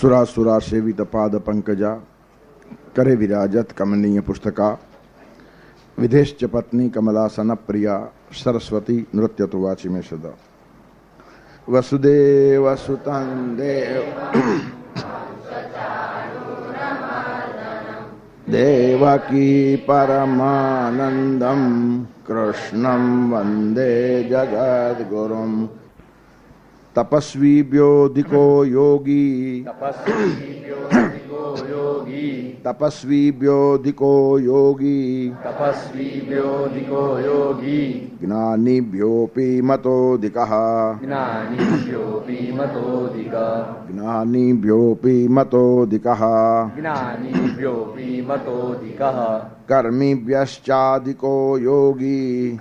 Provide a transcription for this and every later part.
सुरासुरा सेवित पाद पंकजा करे विराजत कमनीय पुस्तका विधेश्च पत्नी कमलासन प्रिया सरस्वती नृत्य तो वाची में सदा वसुदेव सुतं देव देवकी परमानंदम कृष्णं वंदे जगद्गुरुं तपस्वीभ्योऽधिको योगी तपस्वीभ्योऽधिको योगी ज्ञानिभ्योऽपि मतोऽधिकः कर्मिभ्यश्चाधिको योगी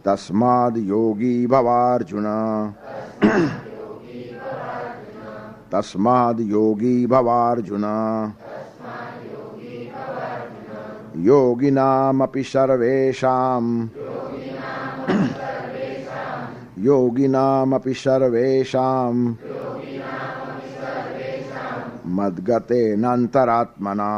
तस्माद् योगी भवार्जुन योगिनामपि सर्वेषां मद्गतेनान्तरात्मना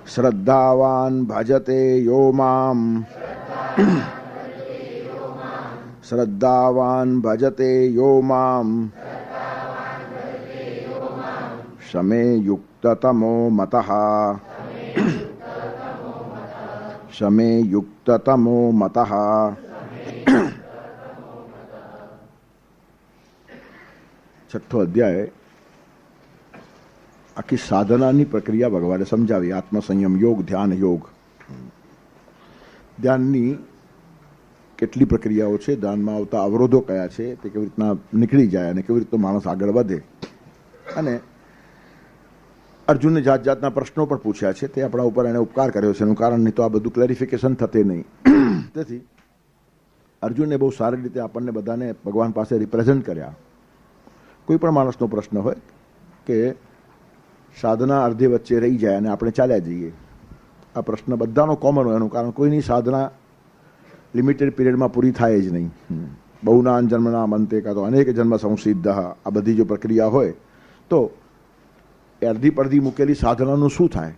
श्रद्धावान् भजते यो माम् शमे युक्ततमो मतः छठो अध्याय आखी साधनानी प्रक्रिया भगवाने समजावी आत्मसंयम योग ध्यान योग ध्याननी કેટલી પ્રક્રિયાઓ છે ધ્યાનમાં આવતા અવરોધો કયા છે તે કેવી રીતના નીકળી જાય અને કેવી રીતનો માણસ આગળ વધે અને અર્જુનને જાત જાતના પ્રશ્નો પણ પૂછ્યા છે તે આપણા ઉપર એને ઉપકાર કર્યો છે એનું કારણ નહીં તો આ બધું ક્લેરિફિકેશન થતે નહીં તેથી અર્જુને બહુ સારી રીતે આપણને બધાને ભગવાન પાસે રિપ્રેઝેન્ટ કર્યા કોઈ પણ માણસનો પ્રશ્ન હોય કે સાધના અર્ધે વચ્ચે રહી જાય અને આપણે ચાલ્યા જઈએ આ પ્રશ્ન બધાનો કોમન હોય એનું કારણ કોઈની સાધના લિમિટેડ પીરિયડમાં પૂરી થાય જ નહીં બહુનાન જન્મના અંતે કાં તો અનેક જન્મ સંસિદ્ધ આ બધી જો પ્રક્રિયા હોય તો અડધી પડધી મૂકેલી સાધનાનું શું થાય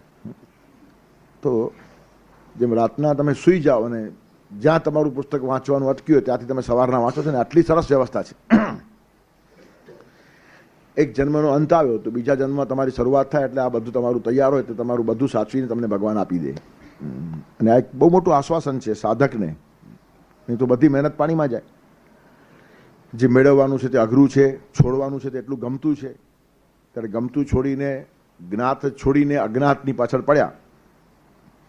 તો જેમ રાતના તમે સૂઈ જાઓ અને જ્યાં તમારું પુસ્તક વાંચવાનું અટક્યું હોય ત્યાંથી તમે સવારના વાંચો છો ને આટલી સરસ વ્યવસ્થા છે એક જન્મનો અંત આવ્યો તો બીજા જન્મમાં તમારી શરૂઆત થાય એટલે આ બધું તમારું તૈયાર હોય તો તમારું બધું સાચવીને તમને ભગવાન આપી દે અને આ એક બહુ મોટું આશ્વાસન છે સાધકને નહીં તો બધી મહેનત પાણીમાં જાય જે મેળવવાનું છે તે અઘરું છે છોડવાનું છે તે એટલું ગમતું છે ત્યારે ગમતું છોડીને જ્ઞાત છોડીને અજ્ઞાતની પાછળ પડ્યા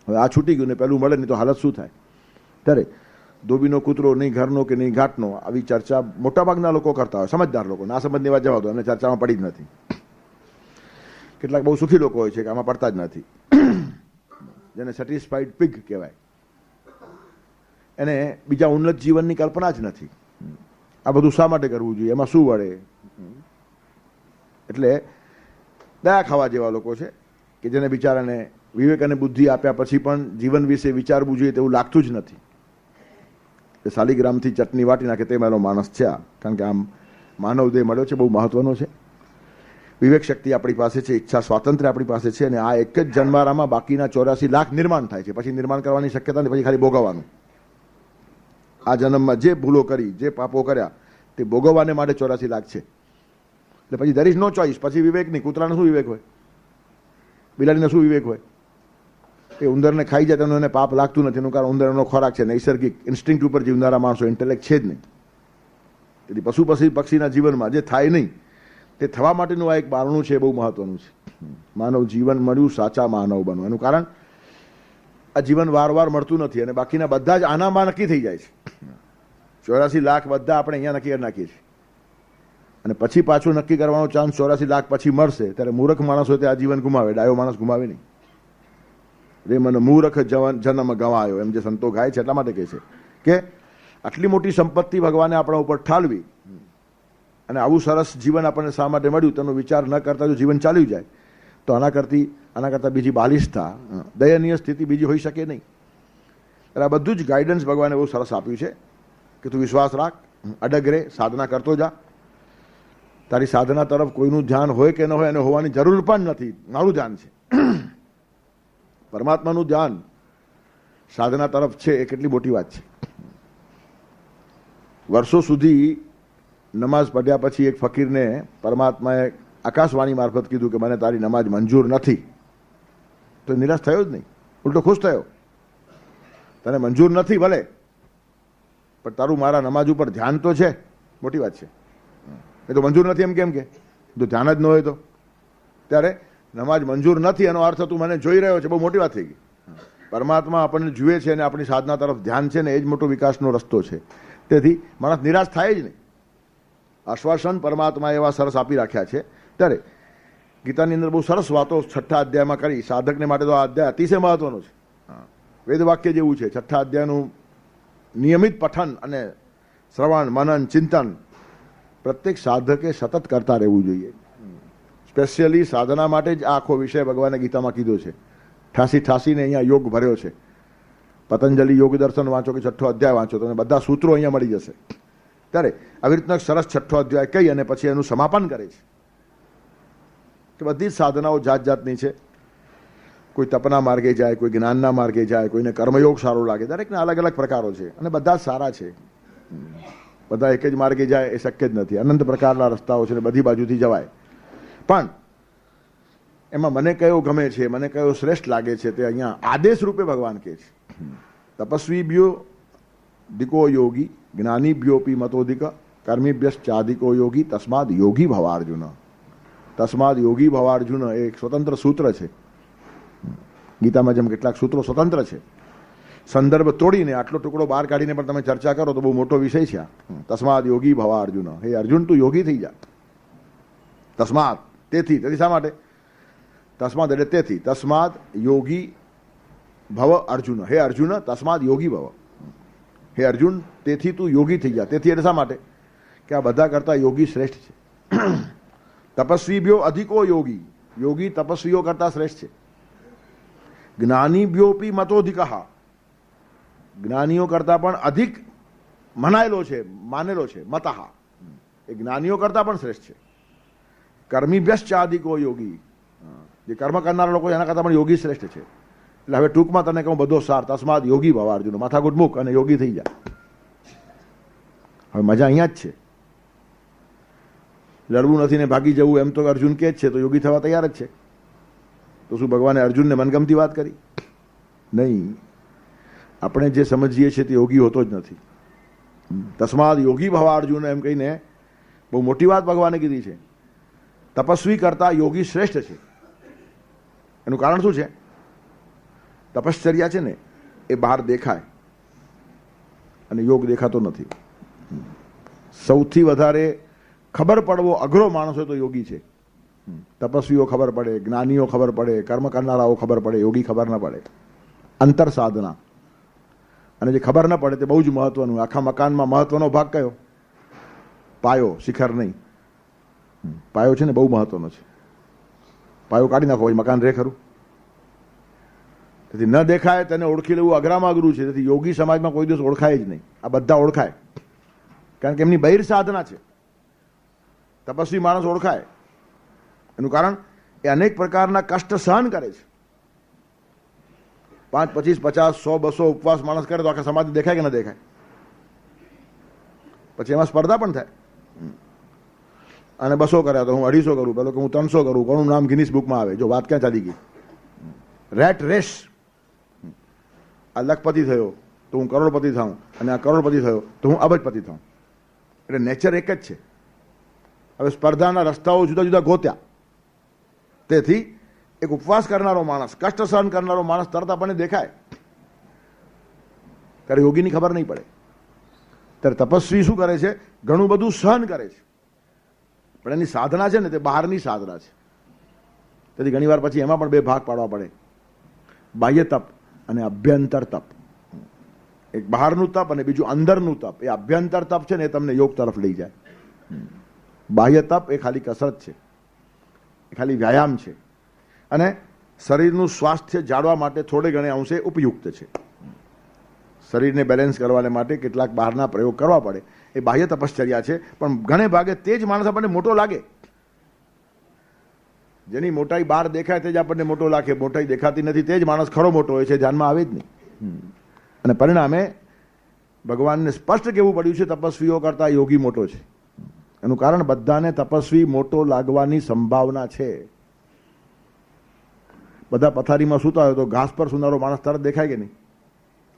હવે આ છૂટી ગયું ને પહેલું મળે નહીં તો હાલત શું થાય ત્યારે ધોબીનો કૂતરો નહીં ઘરનો કે નહીં ઘાટનો આવી ચર્ચા મોટાભાગના લોકો કરતા હોય સમજદાર લોકો ના સમજની વાત જવા દો એમને ચર્ચામાં પડી જ નથી કેટલાક બહુ સુખી લોકો હોય છે કે આમાં પડતા જ નથી જેને સેટિસ્ફાઈડ પિગ કહેવાય એને બીજા ઉન્નત જીવનની કલ્પના જ નથી આ બધું શા માટે કરવું જોઈએ એમાં શું વળે એટલે દયા ખાવા જેવા લોકો છે કે જેને બિચારાને વિવેક અને બુદ્ધિ આપ્યા પછી પણ જીવન વિશે વિચારવું જોઈએ તેવું લાગતું જ નથી એ શાલિગ્રામથી ચટણી વાટી નાખે તે મારો માણસ છે આ કારણ કે આમ માનવ દેહ મળ્યો છે બહુ મહત્વનો છે વિવેક શક્તિ આપણી પાસે છે ઈચ્છા સ્વાતંત્ર્ય આપણી પાસે છે અને આ એક જ જન્મારામાં બાકીના 84 લાખ નિર્માણ થાય છે પછી નિર્માણ કરવાની શક્યતા નહીં પછી ખાલી ભોગવવાનું આ જન્મમાં જે ભૂલો કરી જે પાપો કર્યા તે ભોગવવાને માટે 84 લાખ છે એટલે પછી દેર ઇઝ નો ચોઇસ પછી વિવેક નહીં કૂતરાને શું વિવેક હોય બિલાડીને શું વિવેક હોય એ ઉંદરને ખાઈ જાય તેનું એને પાપ લાગતું નથી એનું કારણ ઉંદરનો ખોરાક છે નૈસર્ગિક ઇન્સ્ટિંક્ટ ઉપર જીવનારા માણસો ઇન્ટેલેક્ટ છે જ નહીં તેથી પશુ પક્ષીના જીવનમાં જે થાય નહીં તે થવા માટેનું આ એક બારણું છે બહુ મહત્વનું છે માનવ જીવન મળ્યું સાચા માનવ બનવું એનું કારણ આ જીવન વારવાર મળતું નથી અને બાકીના બધા જ આનામાં નક્કી થઈ જાય છે 84 લાખ બધા આપણે અહીંયા નક્કી કરી નાખીએ છીએ અને પછી પાછું નક્કી કરવાનો ચાન્સ 84 લાખ પછી મળશે ત્યારે મૂર્ખ માણસ હોય તે આ જીવન ગુમાવે ડાયો માણસ ગુમાવે નહીં રે મને મૂર્ખ જન્મ ગવાયો એમ જે સંતો ગાય છે એટલા માટે કહે છે કે આટલી મોટી સંપત્તિ ભગવાને આપણા ઉપર ઠાલવી અને આવું સરસ જીવન આપણને શા માટે મળ્યું તેનો વિચાર ન કરતા જો જીવન ચાલ્યું જાય તો આના કરતાં બીજી બાલિશતા, દયનીય સ્થિતિ બીજી હોઈ શકે નહીં. એટલે આ બધું જ ગાઈડન્સ ભગવાને બહુ સરસ આપ્યું છે કે તું વિશ્વાસ રાખ, અડગ રહે, સાધના કરતો જા. તારી સાધના તરફ કોઈનું ધ્યાન હોય કે ન હોય એને હોવાની જરૂર પણ નથી. મારું ધ્યાન છે, પરમાત્માનું ધ્યાન સાધના તરફ છે. એ કેટલી મોટી વાત છે. વર્ષો સુધી નમાઝ પઢ્યા પછી એક ફકીરને પરમાત્માએ આકાશવાણી મારફત કીધું કે મને તારી નમાઝ મંજૂર નથી. તો નિરાશ થયો જ નહીં, ઉલટો ખુશ થયો. તને મંજૂર નથી ભલે, પણ તારું મારા નમાઝ ઉપર ધ્યાન તો છે. મોટી વાત છે. એ તો મંજૂર નથી એમ કેમ કે તો ધ્યાન જ ન હોય તો ત્યારે નમાઝ મંજૂર નથી એનો અર્થ તું મને જોઈ રહ્યો છે. બહુ મોટી વાત થઈ ગઈ. પરમાત્મા આપણને જુએ છે અને આપણી સાધના તરફ ધ્યાન છે ને એ જ મોટો વિકાસનો રસ્તો છે. તેથી માણસ નિરાશ થાય જ નહીં. આશ્વાસન પરમાત્માએ એવા સરસ આપી રાખ્યા છે. ત્યારે ગીતાની અંદર બહુ સરસ વાતો 6થા અધ્યાયમાં કરી. સાધકને માટે તો આ અધ્યાય અતિશય મહત્વનો છે. વેદવાક્ય જેવું છે. 6થા અધ્યાયનું નિયમિત પઠન અને શ્રવણ, મનન, ચિંતન પ્રત્યેક સાધકે સતત કરતા રહેવું જોઈએ. સ્પેશિયલી સાધના માટે જ આ આખો વિષય ભગવાને ગીતામાં કીધો છે. ઠાંસીને અહીંયા યોગ ભર્યો છે. પતંજલિ યોગ દર્શન વાંચો કે 6થો અધ્યાય વાંચો તો બધા સૂત્રો અહીંયા મળી જશે. ત્યારે આવી રીતના સરસ 6થો અધ્યાય કહી અને પછી એનું સમાપન કરે છે કે બધી જ સાધનાઓ જાત જાતની છે. કોઈ તપના માર્ગે જાય, કોઈ જ્ઞાનના માર્ગે જાય, કોઈને કર્મયોગ સારો લાગે. દરેકના અલગ અલગ પ્રકારો છે અને બધા જ સારા છે. બધા એક જ માર્ગે જાય એ શક્ય જ નથી. અનંત પ્રકારના રસ્તાઓ છે ને બધી બાજુથી જવાય. પણ એમાં મને કયો ગમે છે, મને કયો શ્રેષ્ઠ લાગે છે તે અહીંયા આદેશ રૂપે ભગવાન કહે છે. તપસ્વીભ્યો દિકો યોગી જ્ઞાનીભ્યોપી મતોધિક કર્મીભ્યશ્ચાધિકો યોગી તસ્માદ યોગી ભવાર્જુન. તસ્માદ યોગી ભવાર્જુન એ એક સ્વતંત્ર સૂત્ર છે. ગીતામાં જેમ કેટલાક સૂત્રો સ્વતંત્ર છે, સંદર્ભ તોડીને આટલો ટુકડો બહાર કાઢીને પણ તમે ચર્ચા કરો તો બહુ મોટો વિષય છે. તસ્માદ યોગી ભવા અર્જુન. હે અર્જુન, તું યોગી થઈ જા. તસ્માદ તેથી શા માટે? તસ્માદ એટલે તેથી. તસ્માદ યોગી ભવ અર્જુન. હે અર્જુન, તસ્માદ યોગી ભવ. હે અર્જુન, તેથી તું યોગી થઈ જા. તેથી એટલે શા માટે? કે આ બધા કરતા યોગી શ્રેષ્ઠ છે. તપસ્વીભ્યો અધિકો યોગી. યોગી તપસ્વીઓ કરતા શ્રેષ્ઠ છે. જ્ઞાનીભ્યોપી મતોધિક. જ્ઞાનીઓ કરતા પણ અધિક મનાયેલો છે, માનેલો છે. મતઃ એ જ્ઞાનીઓ કરતા પણ શ્રેષ્ઠ છે. કર્મીભ્યશ્ચાધિકો યોગી. જે કર્મ કરનારા લોકો એના કરતા પણ યોગી શ્રેષ્ઠ છે. એટલે હવે ટૂંકમાં તને કહું બધો સાર. તસ્માદ યોગી ભવ અર્જુન. માથાકૂટ મૂક અને યોગી થઈ જા. હવે મજા અહીંયા જ છે. લડવું નથી ને ભાગી જવું એમ તો અર્જુન કે જ છે, તો યોગી થવા તૈયાર જ છે. તો શું ભગવાને અર્જુનને મનગમતી વાત કરી? નહીં. આપણે જે સમજીએ છીએ તે યોગી હોતો જ નથી. તસ્માદ યોગી ભવા અર્જુન એમ કહીને બહુ મોટી વાત ભગવાને કીધી છે. તપસ્વી કરતા યોગી શ્રેષ્ઠ છે. એનું કારણ શું છે? તપશ્ચર્યા છે ને એ બહાર દેખાય અને યોગ દેખાતો નથી. સૌથી વધારે ખબર પડવો અઘરો માણસ હોય તો યોગી છે. તપસ્વીઓ ખબર પડે, જ્ઞાનીઓ ખબર પડે, કર્મ કરનારાઓ ખબર પડે, યોગી ખબર ન પડે. અંતર સાધના. અને જે ખબર ન પડે તે બહુ જ મહત્વનું. આખા મકાનમાં મહત્વનો ભાગ કયો? પાયો, શિખર નહીં. પાયો છે ને બહુ મહત્વનો છે. પાયો કાઢી નાખો પછી મકાન રહે ખરું? તેથી ન દેખાય તેને ઓળખી લેવું અઘરામાં અઘરું છે. તેથી યોગી સમાજમાં કોઈ દિવસ ઓળખાય જ નહીં. આ બધા ઓળખાય કારણ કે એમની બહિર સાધના છે. તપસ્વી માણસ ઓળખાય. એનું કારણ એ અનેક પ્રકારના કષ્ટ સહન કરે છે. 5, 25, 50, 100, 200 ઉપવાસ માણસ કરે તો આખા સમાજ દેખાય કે ન દેખાય? પછી એમાં સ્પર્ધા પણ થાય. અને 200 કર્યા તો હું 250 કરું, પેલો કે હું 300 કરું. કોનું નામ ગિનિસ બુકમાં આવે? જો વાત ક્યાં ચાલી ગઈ? Rat race. આ લખપતિ થયો તો હું કરોડપતિ થાઉં, અને આ કરોડપતિ થયો તો હું અબજપતિ થાઉં. એટલે નેચર એક જ છે. હવે સ્પર્ધાના રસ્તાઓ જુદા જુદા ગોત્યા. તેથી એક ઉપવાસ કરનારો માણસ, કષ્ટ સહન કરનારો માણસ તરત આપણને દેખાય, ત્યારે યોગીની ખબર નહીં પડે. ત્યારે તપસ્વી શું કરે છે? ઘણું બધું સહન કરે છે, પણ એની સાધના છે ને તે બહારની સાધના છે. તેથી ઘણી વાર પછી એમાં પણ 2 ભાગ પાડવા પડે. બાહ્ય તપ અને અભ્યંતર તપ. એક બહારનું તપ અને બીજું અંદરનું તપ. એ અભ્યંતર તપ છે ને એ તમને યોગ તરફ લઈ જાય. બાહ્ય તપ એ ખાલી કસરત છે, એ ખાલી વ્યાયામ છે અને શરીરનું સ્વાસ્થ્ય જાળવવા માટે થોડે ઘણે અંશે ઉપયુક્ત છે. શરીરને બેલેન્સ કરવા માટે કેટલાક બહારના પ્રયોગ કરવા પડે, એ બાહ્ય તપશ્ચર્યા છે. પણ ઘણે ભાગે તે જ માણસ આપણને મોટો લાગે, જેની મોટાઈ બહાર દેખાય તે જ આપણને મોટો લાગે, મોટાઈ દેખાતી નથી તે જ માણસ ખરો મોટો હોય છે, ધ્યાનમાં આવે જ નહીં. અને પરિણામે ભગવાનને સ્પષ્ટ કહેવું પડ્યું છે તપસ્વીઓ કરતા યોગી મોટો છે. એનું કારણ બધાને તપસ્વી મોટો લાગવાની સંભાવના છે. બધા પથારીમાં સૂતા હોય તો ઘાસ પર સૂનારો માણસ તરત દેખાય કે નહીં?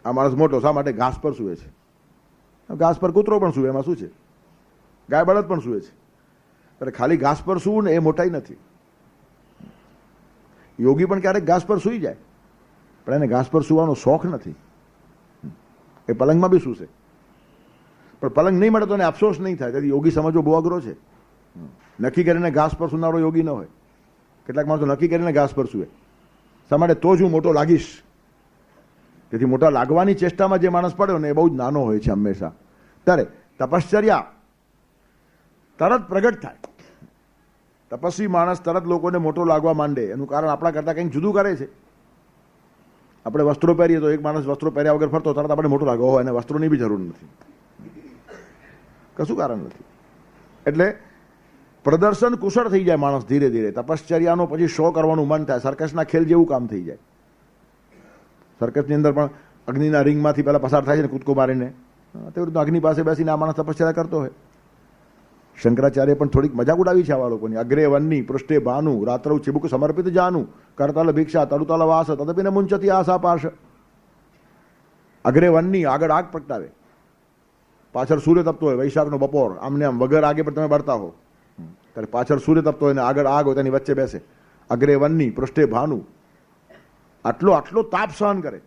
આ માણસ મોટો શા માટે? ઘાસ પર સૂવે છે. ઘાસ પર કૂતરો પણ સૂવે, એમાં શું છે? ગાય બળદ પણ સૂવે છે. એટલે ખાલી ઘાસ પર સૂવું ને એ મોટાઈ નથી. યોગી પણ ક્યારેક ઘાસ પર સૂઈ જાય, પણ એને ઘાસ પર સૂવાનો શોખ નથી. એ પલંગમાં બી સૂશે, પણ પલંગ નહીં મળે તો એને અફસોસ નહીં થાય. તેથી યોગી સમજવો બહુ અઘરો છે. નક્કી કરીને ઘાસ પર સૂનારો યોગી ન હોય. કેટલાક માણસો નક્કી કરીને ઘાસ પર સૂવે, શા માટે? તો જ હું મોટો લાગીશ. તેથી મોટા લાગવાની ચેષ્ટામાં જે માણસ પડ્યો ને એ બહુ જ નાનો હોય છે હંમેશા. ત્યારે તપશ્ચર્યા તરત પ્રગટ થાય. તપસ્વી માણસ તરત લોકોને મોટો લાગવા માંડે. એનું કારણ આપણા કરતાં કંઈક જુદું કરે છે. આપણે વસ્ત્રો પહેરીએ તો એક માણસ વસ્ત્રો પહેર્યા વગર ફરતો, તરત આપણે મોટો લાગો હોય, એને વસ્ત્રોની બી જરૂર નથી, કશું કારણ નથી. એટલે પ્રદર્શન કુશળ થઈ જાય માણસ ધીરે ધીરે. તપશ્ચર્યાનો પછી શો કરવાનું મન થાય, સર્કસના ખેલ જેવું કામ થઈ જાય. સર્કસની અંદર પણ અગ્નિના રિંગમાંથી પહેલા પસાર થાય છે ને કૂદકો મારીને, તે રીતે અગ્નિ પાસે બેસીને આ માણસ તપશ્ચર્યા કરતો હોય. શંકરાચાર્ય પણ થોડીક મજાક ઉડાવી છે આવા લોકોની. અગ્રે વન્ની પૃષ્ઠે ભાનુ રાત્રૌ ચિબુક સમર્પિત જાનુ કરતલ ભિક્ષા તરુતલ વાસ તદપી ન મુંચતી આશા પાશ. અગ્રે વન્ની આગળ આગ પ્રગટાવે, પાછળ સૂર્ય તપતો હોય, વૈશાખનો બપોર, આમને આમ વગર આગે પણ તમે બળતા હો, ત્યારે પાછળ સૂર્ય તપતો હોય ને આગળ આગ હોય, તેની વચ્ચે બેસે. અગ્રે વન્ની પૃષ્ઠે ભાનુ, આટલો તાપ સહન કરે.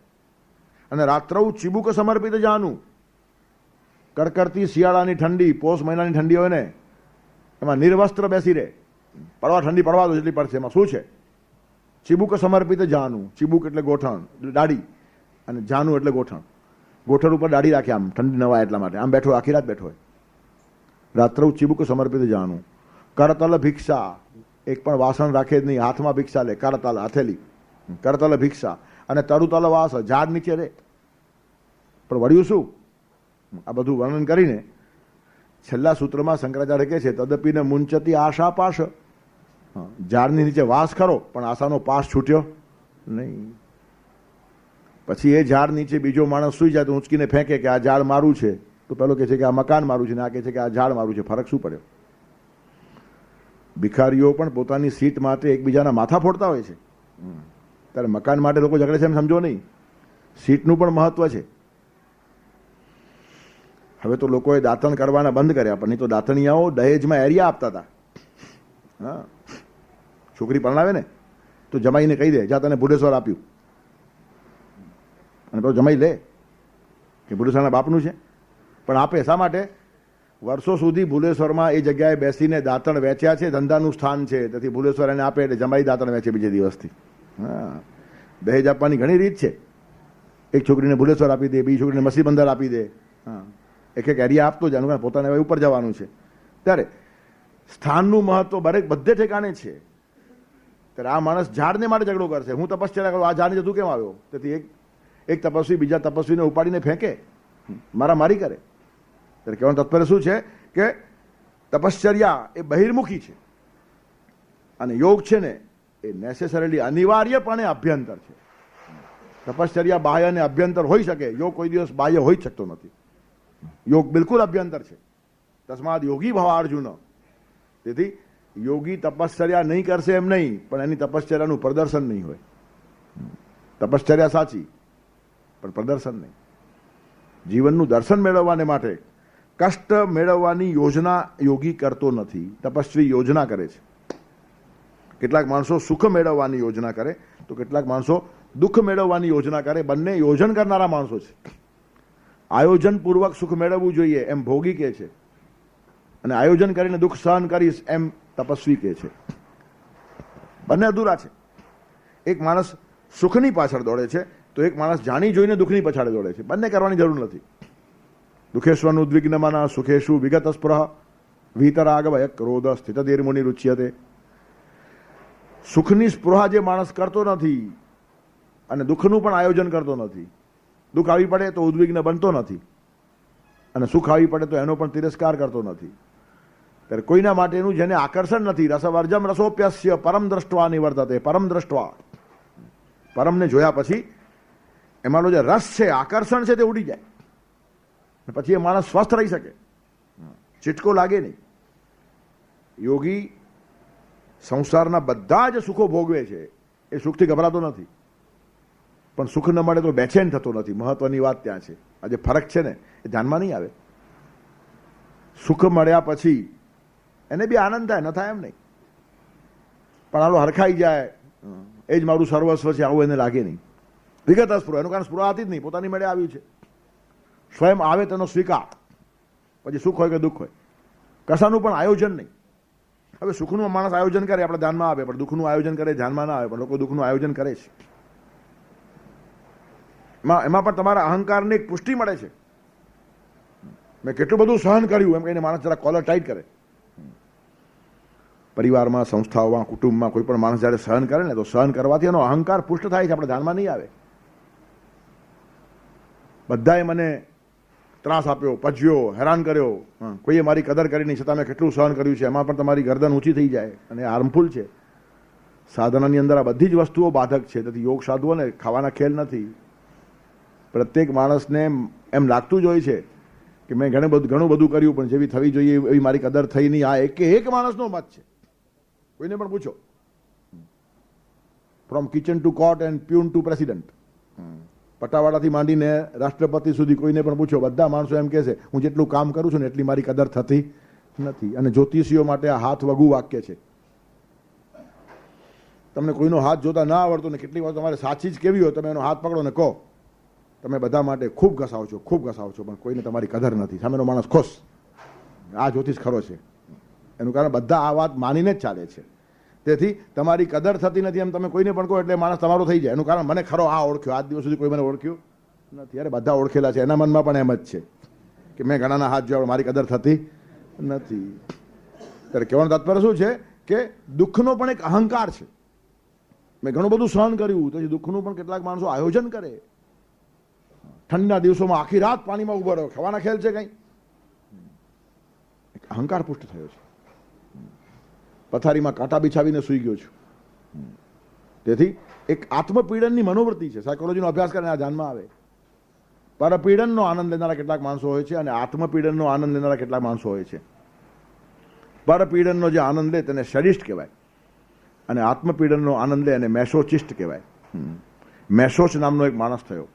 અને રાત્રૌ ચિબુક સમર્પિત જાનુ, કડકડતી શિયાળાની ઠંડી, પોષ મહિનાની ઠંડી હોય ને, એમાં નિર્વસ્ત્ર બેસી રહે. પડવા ઠંડી પડવા દો જેટલી પડશે, એમાં શું છે? ચિબુક સમર્પિત જાનુ. ચિબુક એટલે ગોઠણ, દાઢી, અને જાનુ એટલે ગોઠણ. ગોઠણ ઉપર દાઢી રાખે આમ ઠંડી નવાય એટલા માટે. આમ બેઠો, આખી રાત બેઠો હોય. રાત્રૌ ચિબુક સમર્પિત જાનુ. કરતલ ભિક્ષા, એક પણ વાસણ રાખે જ નહીં, હાથમાં ભિક્ષા લે. કરતલ હથેલી, કરતલ ભિક્ષા. અને તરુતલ વાસ, ઝાડ નીચે રે. પણ વળ્યું શું? આ બધું વર્ણન કરીને છેલ્લા સૂત્રમાં શંકરાચાર્ય કહે છે તદપી ને મુંચતી આશા પાશ. ઝાડની નીચે વાસ ખરો, પણ આશાનો પાસ છૂટ્યો નહીં. પછી એ ઝાડ નીચે બીજો માણસ સુઈ જાય તો ઊંચકીને ફેંકે કે આ ઝાડ મારું છે, તો પેલો કહે છે કે આ મકાન મારું છે, ને આ કહે છે કે આ ઝાડ મારું છે. ફરક શું પડ્યો? ભિખારીઓ પણ પોતાની સીટ માટે એકબીજાના માથા ફોડતા હોય છે. ત્યારે મકાન માટે લોકો ઝઘડે છે એમ સમજો નહીં, સીટનું પણ મહત્વ છે. હવે તો લોકોએ દાંતણ કરવાના બંધ કર્યા, પણ નહીં તો દાંતણિયાઓ દહેજમાં એરિયા આપતા હતા. હા, છોકરી પરણાવે ને તો જમાઈને કહી દે જા તને ભુડેશ્વર આપ્યું, અને તો જમાઈ લે કે ભુડેશ્વરના બાપનું છે. પણ આપે શા માટે? વર્ષો સુધી ભુલેશ્વરમાં એ જગ્યાએ બેસીને દાંતણ વેચ્યા છે, ધંધાનું સ્થાન છે, તેથી ભુલેશ્વર એને આપે એટલે જમાઈ દાંતણ વેચે બીજે દિવસથી. હા, દહેજ આપવાની ઘણી રીત છે. એક છોકરીને ભુલેશ્વર આપી દે, બીજી છોકરીને મસી બંદર આપી દે. હા, એક એરિયા આપતો જ, એનું પોતાને હવે ઉપર જવાનું છે. ત્યારે સ્થાનનું મહત્વ બધે ઠેકાણે છે. ત્યારે આ માણસ ઝાડને માટે ઝઘડો કરશે, હું તપશ્ચર્યા કરું, આ ઝાડ નીચે તું કેમ આવ્યો? તેથી એક તપસ્વી બીજા તપસ્વીને ઉપાડીને ફેંકે, મારી કરે. ત્યારે કહેવાનું તાત્પર્ય શું છે કે તપશ્ચર્યા એ બહિર્મુખી છે, અને યોગ છે ને એ નેસેસરીલી અનિવાર્યપણે અભ્યંતર છે. તપશ્ચર્યા બાહ્ય અને અભ્યંતર હોઈ શકે, યોગ કોઈ દિવસ બાહ્ય હોઈ શકતો નથી. યોગ બિલકુલ અભ્યંતર છે. તસ્માદ યોગી ભવ અર્જુન. તેથી યોગી તપશ્ચર્યા નહીં કરશે એમ નહીં, પણ એની તપશ્ચર્યાનું પ્રદર્શન નહીં હોય. તપશ્ચર્યા સાચી, પણ પ્રદર્શન નહીં. જીવનનું દર્શન મેળવવાને માટે કષ્ટ મેળવવાની યોજના યોગી કરતો નથી, તપસ્વી યોજના કરે છે. કેટલાક માણસો સુખ મેળવવાની યોજના કરે, તો કેટલાક માણસો દુઃખ મેળવવાની યોજના કરે. બંને યોજન કરનારા માણસો છે. આયોજનપૂર્વક સુખ મેળવવું જોઈએ એમ ભોગી કહે છે, અને આયોજન કરીને દુઃખ સહન કરીશ એમ તપસ્વી કહે છે. બંને અધૂરા છે. એક માણસ સુખની પાછળ દોડે છે, તો એક માણસ જાણી જોઈને દુઃખની પછાડે દોડે છે. બંને કરવાની જરૂર નથી. દુઃખેશ્વરનું ઉદ્વિગ્નમાના સુખેશુ વિગત સ્પૃહ. વીતરાગવય ક્રોધ સ્થિતધીર્મુનિ રુચ્યતે. સુખની સ્પૃહા જે માણસ કરતો નથી અને દુઃખનું પણ આયોજન કરતો નથી, દુઃખ આવી પડે તો ઉદ્વિગ્ન બનતો નથી અને સુખ આવી પડે તો એનો પણ તિરસ્કાર કરતો નથી, ત્યારે કોઈના માટેનું જેને આકર્ષણ નથી, રસવર્જમ રસોપ્યસ્ય પરમ દ્રષ્ટવા નિવર્તતે. પરમ દ્રષ્ટવા, પરમને જોયા પછી એમાંનો જે રસ છે, આકર્ષણ છે તે ઉડી જાય, પછી એ માણસ સ્વસ્થ રહી શકે, ચીટકો લાગે નહીં. યોગી સંસારના બધા જ સુખો ભોગવે છે, એ સુખથી ગભરાતો નથી, પણ સુખ ન મળે તો બેચેન થતો નથી. મહત્વની વાત ત્યાં છે. આ જે ફરક છે ને એ ધ્યાનમાં નહીં આવે. સુખ મળ્યા પછી એને બી આનંદ થાય, ન થાય એમ નહીં, પણ આલો હરખાઈ જાય, એ જ મારું સર્વસ્વ છે આવું એને લાગે નહીં. વિગત સ્પૃહ, એનું કારણ સ્પૃહ હતી જ નહીં, પોતાની મેળે આવ્યું છે. સ્વયં આવે તેનો સ્વીકાર, પછી સુખ હોય કે દુઃખ હોય, કશાનું પણ આયોજન નહીં. હવે સુખનું માણસ આયોજન કરે આપણે ધ્યાનમાં આવે, પણ દુઃખનું આયોજન કરે ધ્યાનમાં ના આવે, પણ લોકો દુઃખનું આયોજન કરે છે. એમાં પણ તમારા અહંકારને એક પુષ્ટિ મળે છે. મેં કેટલું બધું સહન કર્યું એમ કહીને માણસ જરા કોલર ટાઈટ કરે. પરિવારમાં, સંસ્થાઓમાં, કુટુંબમાં કોઈ પણ માણસ જ્યારે સહન કરે ને તો સહન કરવાથી એનો અહંકાર પુષ્ટ થાય છે, આપણે ધ્યાનમાં નહીં આવે. બધાએ મને ત્રાસ આપ્યો, પજ્યો, હેરાન કર્યો, કોઈએ મારી કદર કરી નહીં, છતાં મેં કેટલું સહન કર્યું છે, એમાં પણ તમારી ગરદન ઊંચી થઈ જાય અને હાર્મફુલ છે. સાધનાની અંદર આ બધી જ વસ્તુઓ બાધક છે. તેથી યોગ સાધવો ને ખાવાના ખેલ નથી. પ્રત્યેક માણસને એમ લાગતું જ હોય છે કે મેં ઘણું બધું કર્યું, પણ જેવી થવી જોઈએ એવી મારી કદર થઈ નહીં. આ એક માણસનો મત છે, કોઈને પણ પૂછો. From kitchen to court and peon to president, પટાવાળાથી માંડીને રાષ્ટ્રપતિ સુધી કોઈને પણ પૂછો, બધા માણસો એમ કહે છે હું જેટલું કામ કરું છું ને એટલી મારી કદર થતી નથી. અને જ્યોતિષીઓ માટે આ હાથ વગુ વાક્ય છે. તમને કોઈનો હાથ જોતા ના આવડતો ને કેટલીક વાર તમારે સાચી જ કેવી હોય, તમે એનો હાથ પકડો ને કહો તમે બધા માટે ખૂબ ઘસાવો છો, પણ કોઈને તમારી કદર નથી, સામેનો માણસ ખુશ, આ જ્યોતિષ ખરો છે. એનું કારણ બધા આ વાત માનીને જ ચાલે છે. તેથી તમારી કદર થતી નથી એમ તમે કોઈને પણ કહો એટલે માણસ તમારો થઈ જાય. એનું કારણ મને ખરો આ ઓળખ્યો, આજ દિવસ સુધી કોઈ મને ઓળખ્યું નથી. અરે બધા ઓળખેલા છે, એના મનમાં પણ એમ જ છે કે મેં ઘણાના હાથ જોયા, મારી કદર થતી નથી. ત્યારે કહેવાનું તાત્પર્ય શું છે કે દુઃખનો પણ એક અહંકાર છે. મેં ઘણું બધું સહન કર્યું, તો દુઃખનું પણ કેટલાક માણસો આયોજન કરે. ઠંડીના દિવસોમાં આખી રાત પાણીમાં ઉભો રહ્યો, ખાવાના ખેલ છે કઈ? અહંકાર પુષ્ટ થયો છે. પથારીમાં કાંટા બિછાવીને સૂઈ ગયો છું. તેથી એક આત્મપીડનની મનોવૃત્તિ છે. સાયકોલોજીનો અભ્યાસ કરીને આ ધ્યાનમાં આવે. પરપીડનનો આનંદ લેનારા કેટલાક માણસો હોય છે અને આત્મપીડનનો આનંદ લેનારા કેટલાક માણસો હોય છે. પરપીડનનો જે આનંદ લે તેને સડિસ્ટ કહેવાય અને આત્મપીડનનો આનંદ લે એને મેસોચિસ્ટ કહેવાય. મેસોચ નામનો એક માણસ થયો.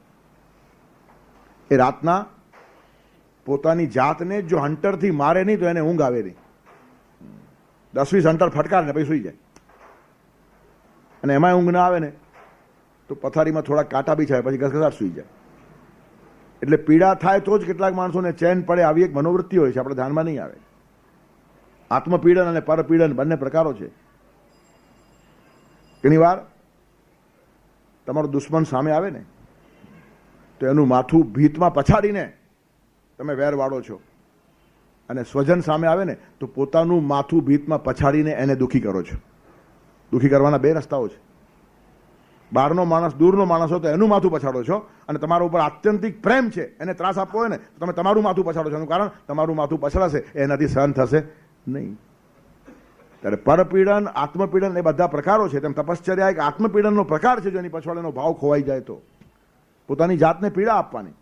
એ રાતના પોતાની જાતને જો હન્ટરથી મારે નહીં તો એને ઊંઘ આવે નહીં. 10-20 હન્ટર ફટકારે ને પછી સુઈ જાય. અને એમાં ઊંઘ ના આવે ને તો પથારીમાં થોડા કાંટા બી થાય, પછી ઘસઘસાટ સુઈ જાય. એટલે પીડા થાય તો જ કેટલાક માણસોને ચેન પડે, આવી એક મનોવૃત્તિ હોય છે, આપણે ધ્યાનમાં નહીં આવે. આત્મપીડન અને પરપીડન બંને પ્રકારો છે. ઘણી વાર તમારો દુશ્મન સામે આવે ને તો એનું માથું ભીતમાં પછાડીને તમે વેર વાળો છો, અને સ્વજન સામે આવે ને તો પોતાનું માથું ભીતમાં પછાડીને એને દુઃખી કરો છો. દુઃખી કરવાના બે રસ્તાઓ છે. બહારનો માણસ, દૂરનો માણસ હોય તો એનું માથું પછાડો છો, અને તમારા ઉપર આત્યંતિક પ્રેમ છે, એને ત્રાસ આપવો હોય ને તો તમે તમારું માથું પછાડો છો. એનું કારણ તમારું માથું પછડાશે, એનાથી સહન થશે નહીં. ત્યારે પરપીડન, આત્મપીડન એ બધા પ્રકારો છે. તેમ તપશ્ચર્યા એક આત્મપીડનનો પ્રકાર છે. જો એની પછવાડેનો ભાવ ખોવાઈ જાય તો પોતાની જાતને પીડા આપવાની,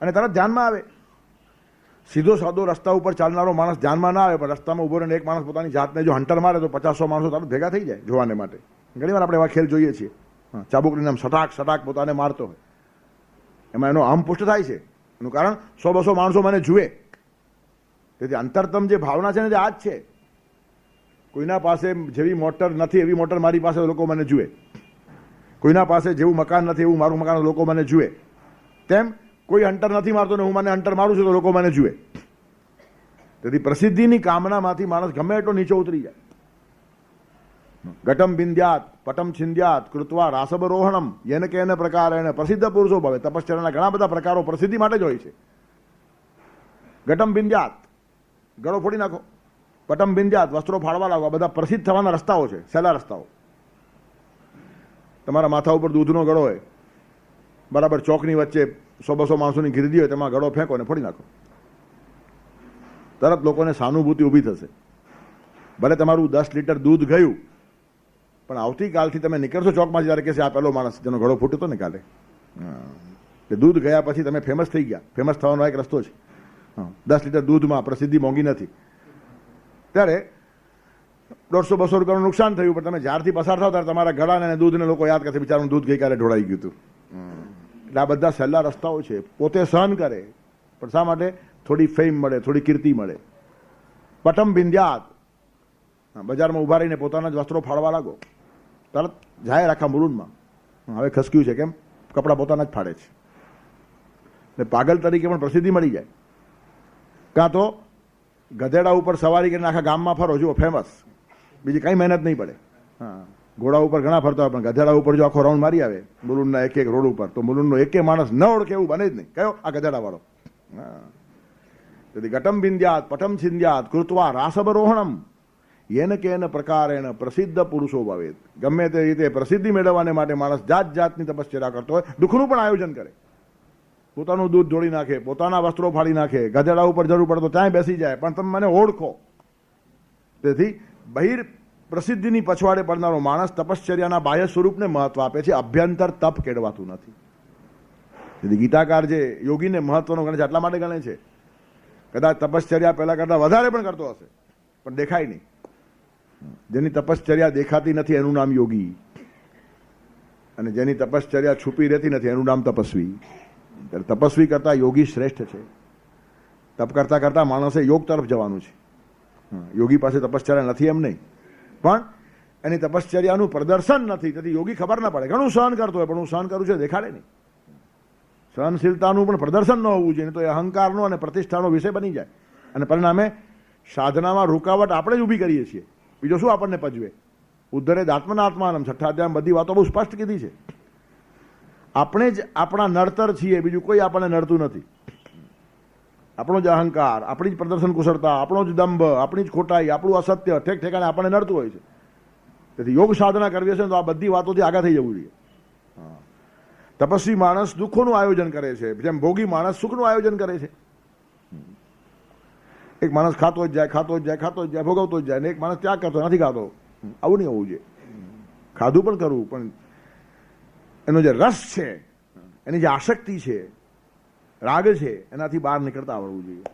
અને તરત ધ્યાનમાં આવે. સીધો સાદો રસ્તા ઉપર ચાલનારો માણસ ધ્યાનમાં ના આવે, પણ રસ્તામાં ઉભો રહીને એક માણસ પોતાની જાતને જો હન્ટર મારે તો 50-100 માણસો તરત ભેગા થઈ જાય જોવાને માટે. ઘણી વાર આપણે એવા ખેલ જોઈએ છીએ. ચાબુકની નામ સટાક પોતાને મારતો હોય, એમાં એનો અહમ પુષ્ટ થાય છે. એનું કારણ 100-200 માણસો મને જુએ. તેથી અંતરતમ જે ભાવના છે ને તે આ જ છે. કોઈના પાસે જેવી મોટર નથી એવી મોટર મારી પાસે, લોકો મને જુએ. કોઈના પાસે જેવું મકાન નથી એવું મારું મકાન, લોકો મને જુએ. તેમ કોઈ હન્ટર નથી મારતો ને હું મને હન્ટર મારું છું તો લોકો મને જુએ. તેથી પ્રસિદ્ધિની કામનામાંથી માણસ ગમે એટલો નીચે ઉતરી જાય. ઘટમ બિંદ્યાત પટમ છિંદ્યાત કૃત્વા રાસબરોહણમ યેન કેન પ્રકારેણ પ્રસિદ્ધ પુરુષો ભવે. તપશ્ચર્યાના ઘણા બધા પ્રકારો પ્રસિદ્ધિ માટે જ હોય છે. ઘટમ બિંદ્યાત, ગળો ફોડી નાખો. પટમ બિંદ્યાત, વસ્ત્રો ફાડવા લાગો. આ બધા પ્રસિદ્ધ થવાના રસ્તાઓ છે, સહેલા રસ્તાઓ. તમારા માથા ઉપર દૂધનો ગળો હોય, બરાબર ચોકની વચ્ચે 100-200 માણસોની ગીરદી હોય, તેમાં ગળો ફેંકો અને ફોડી નાખો. તરત લોકોને સહાનુભૂતિ ઊભી થશે. ભલે તમારું 10 લીટર દૂધ ગયું, પણ આવતીકાલથી તમે નીકળશો ચોકમાં જ્યારે કહેશે આ પેલો માણસ જેનો ગળો ફૂટ્યો હતો ને કાલે, દૂધ ગયા પછી તમે ફેમસ થઈ ગયા. ફેમસ થવાનો એક રસ્તો છે. 10 લીટર દૂધમાં પ્રસિદ્ધિ મોંઘી નથી. ત્યારે 150-200 રૂપિયાનું નુકસાન થયું, પણ તમે જ્યારથી પસાર થાવ ત્યારે તમારા ગળાને અને દૂધને લોકો યાદ કરશે, બિચારાનું દૂધ ગઈકાલે ઢોળાઈ ગયું હતું. એટલે આ બધા સહેલા રસ્તાઓ છે. પોતે સહન કરે, પણ શા માટે? થોડી ફેમ મળે, થોડી કીર્તિ મળે. પટમ બિંદ્યાત, બજારમાં ઉભા રહીને પોતાના જ વસ્ત્રો ફાડવા લાગો. તરત જાહેર આખા મુલુંડમાં હવે ખસક્યું છે. કેમ? કપડાં પોતાના જ ફાડે છે. ને પાગલ તરીકે પણ પ્રસિદ્ધિ મળી જાય. કાં તો ગધેડા ઉપર સવારી કરીને આખા ગામમાં ફરો, જુઓ ફેમસ. બીજી કઈ મહેનત નહીં પડે. હા, ઘોડા ઉપર ઘણા ફરતા હોય, પણ ગધેડા ઉપર જો આખો રાઉન્ડ મારી આવે મુલુંડના એક રોડ ઉપર, તો મુલુંડનો એક માણસ ન ઓળખે એવું બને જ નહીં. કયો? આ ગધેડા વાળો. હા, તેથી ગટમ બિંદ્યાત પટમ છિંદ્યાત કૃત્વા રાસબરોહણમ યેન કેન પ્રકારેણ પ્રસિદ્ધ પુરુષો ભવેત. ગમે તે રીતે પ્રસિદ્ધિ મેળવવાને માટે માણસ જાત જાતની તપશ્ચર્યા કરતો હોય, દુઃખનું પણ આયોજન કરે. પોતાનું દૂધ ઢોળી નાખે, પોતાના વસ્ત્રો ફાડી નાખે, ગધેડા ઉપર જરૂર પડે તો ત્યાં બેસી જાય, પણ તમે મને ઓળખો. તેથી બહિર પ્રસિદ્ધિની પછવાડે પડનારો માણસ તપશ્ચર્યાના બાહ્ય સ્વરૂપને મહત્વ આપે છે, અભ્યંતર તપ કેળવાતું નથી. તેથી ગીતાકાર જે યોગીને મહત્વનો ગણે છે એટલા માટે ગણે છે. કદાચ તપશ્ચર્યા પહેલા કરતા વધારે પણ કરતો હશે, પણ દેખાય નહીં. જેની તપશ્ચર્યા દેખાતી નથી એનું નામ યોગી, અને જેની તપશ્ચર્યા છુપી રહેતી નથી એનું નામ તપસ્વી. તપસ્વી કરતા યોગી શ્રેષ્ઠ છે. તપ કરતા કરતા માણસે યોગ તરફ જવાનું છે. યોગી પાસે તપશ્ચર્યા નથી એમ નહીં, પણ એની તપશ્ચર્યાનું પ્રદર્શન નથી. તેથી યોગી ખબર ના પડે. ઘણું સહન કરતો હોય, પણ હું સહન કરું છું દેખાડે નહીં. સહનશીલતાનું પણ પ્રદર્શન ન હોવું જોઈએ, તો એ અહંકારનો અને પ્રતિષ્ઠાનો વિષય બની જાય, અને પરિણામે સાધનામાં રૂકાવટ આપણે જ ઊભી કરીએ છીએ. બીજો શું આપણને પજવે? ઉદ્ધરે આત્મનાત્માનમ 6ઠ્ઠા અધ્યાયમાં બધી વાતો બહુ સ્પષ્ટ કીધી છે. આપણે જ આપણા નડતર છીએ, બીજું કોઈ આપણને નડતું નથી. આપણો જ અહંકાર, આપણી જ પ્રદર્શન કુશળતા, આપણો જ દંભ, આપણી જ ખોટાઈ, આપણું અસત્ય ઠેક ઠેકાણે આપણને નડતું હોય છે. તેથી યોગ સાધના કરવી હશે તો આ બધી વાતોથી આગળ થઈ જવું જોઈએ. તપસ્વી માણસ દુઃખોનું આયોજન કરે છે, જેમ ભોગી માણસ સુખનું આયોજન કરે છે. એક માણસ ખાતો જ જાય, ખાતો જ જાય, ખાતો જ જાય, ભોગવતો જ જાય, ને એક માણસ ત્યાગ કરતો નથી ખાતો. આવું નહીં હોવું જોઈએ. ખાધું પણ કરવું, પણ એનો જે રસ છે, એની જે આસક્તિ છે, રાગ છે, એનાથી બહાર નીકળતા આવડવું જોઈએ.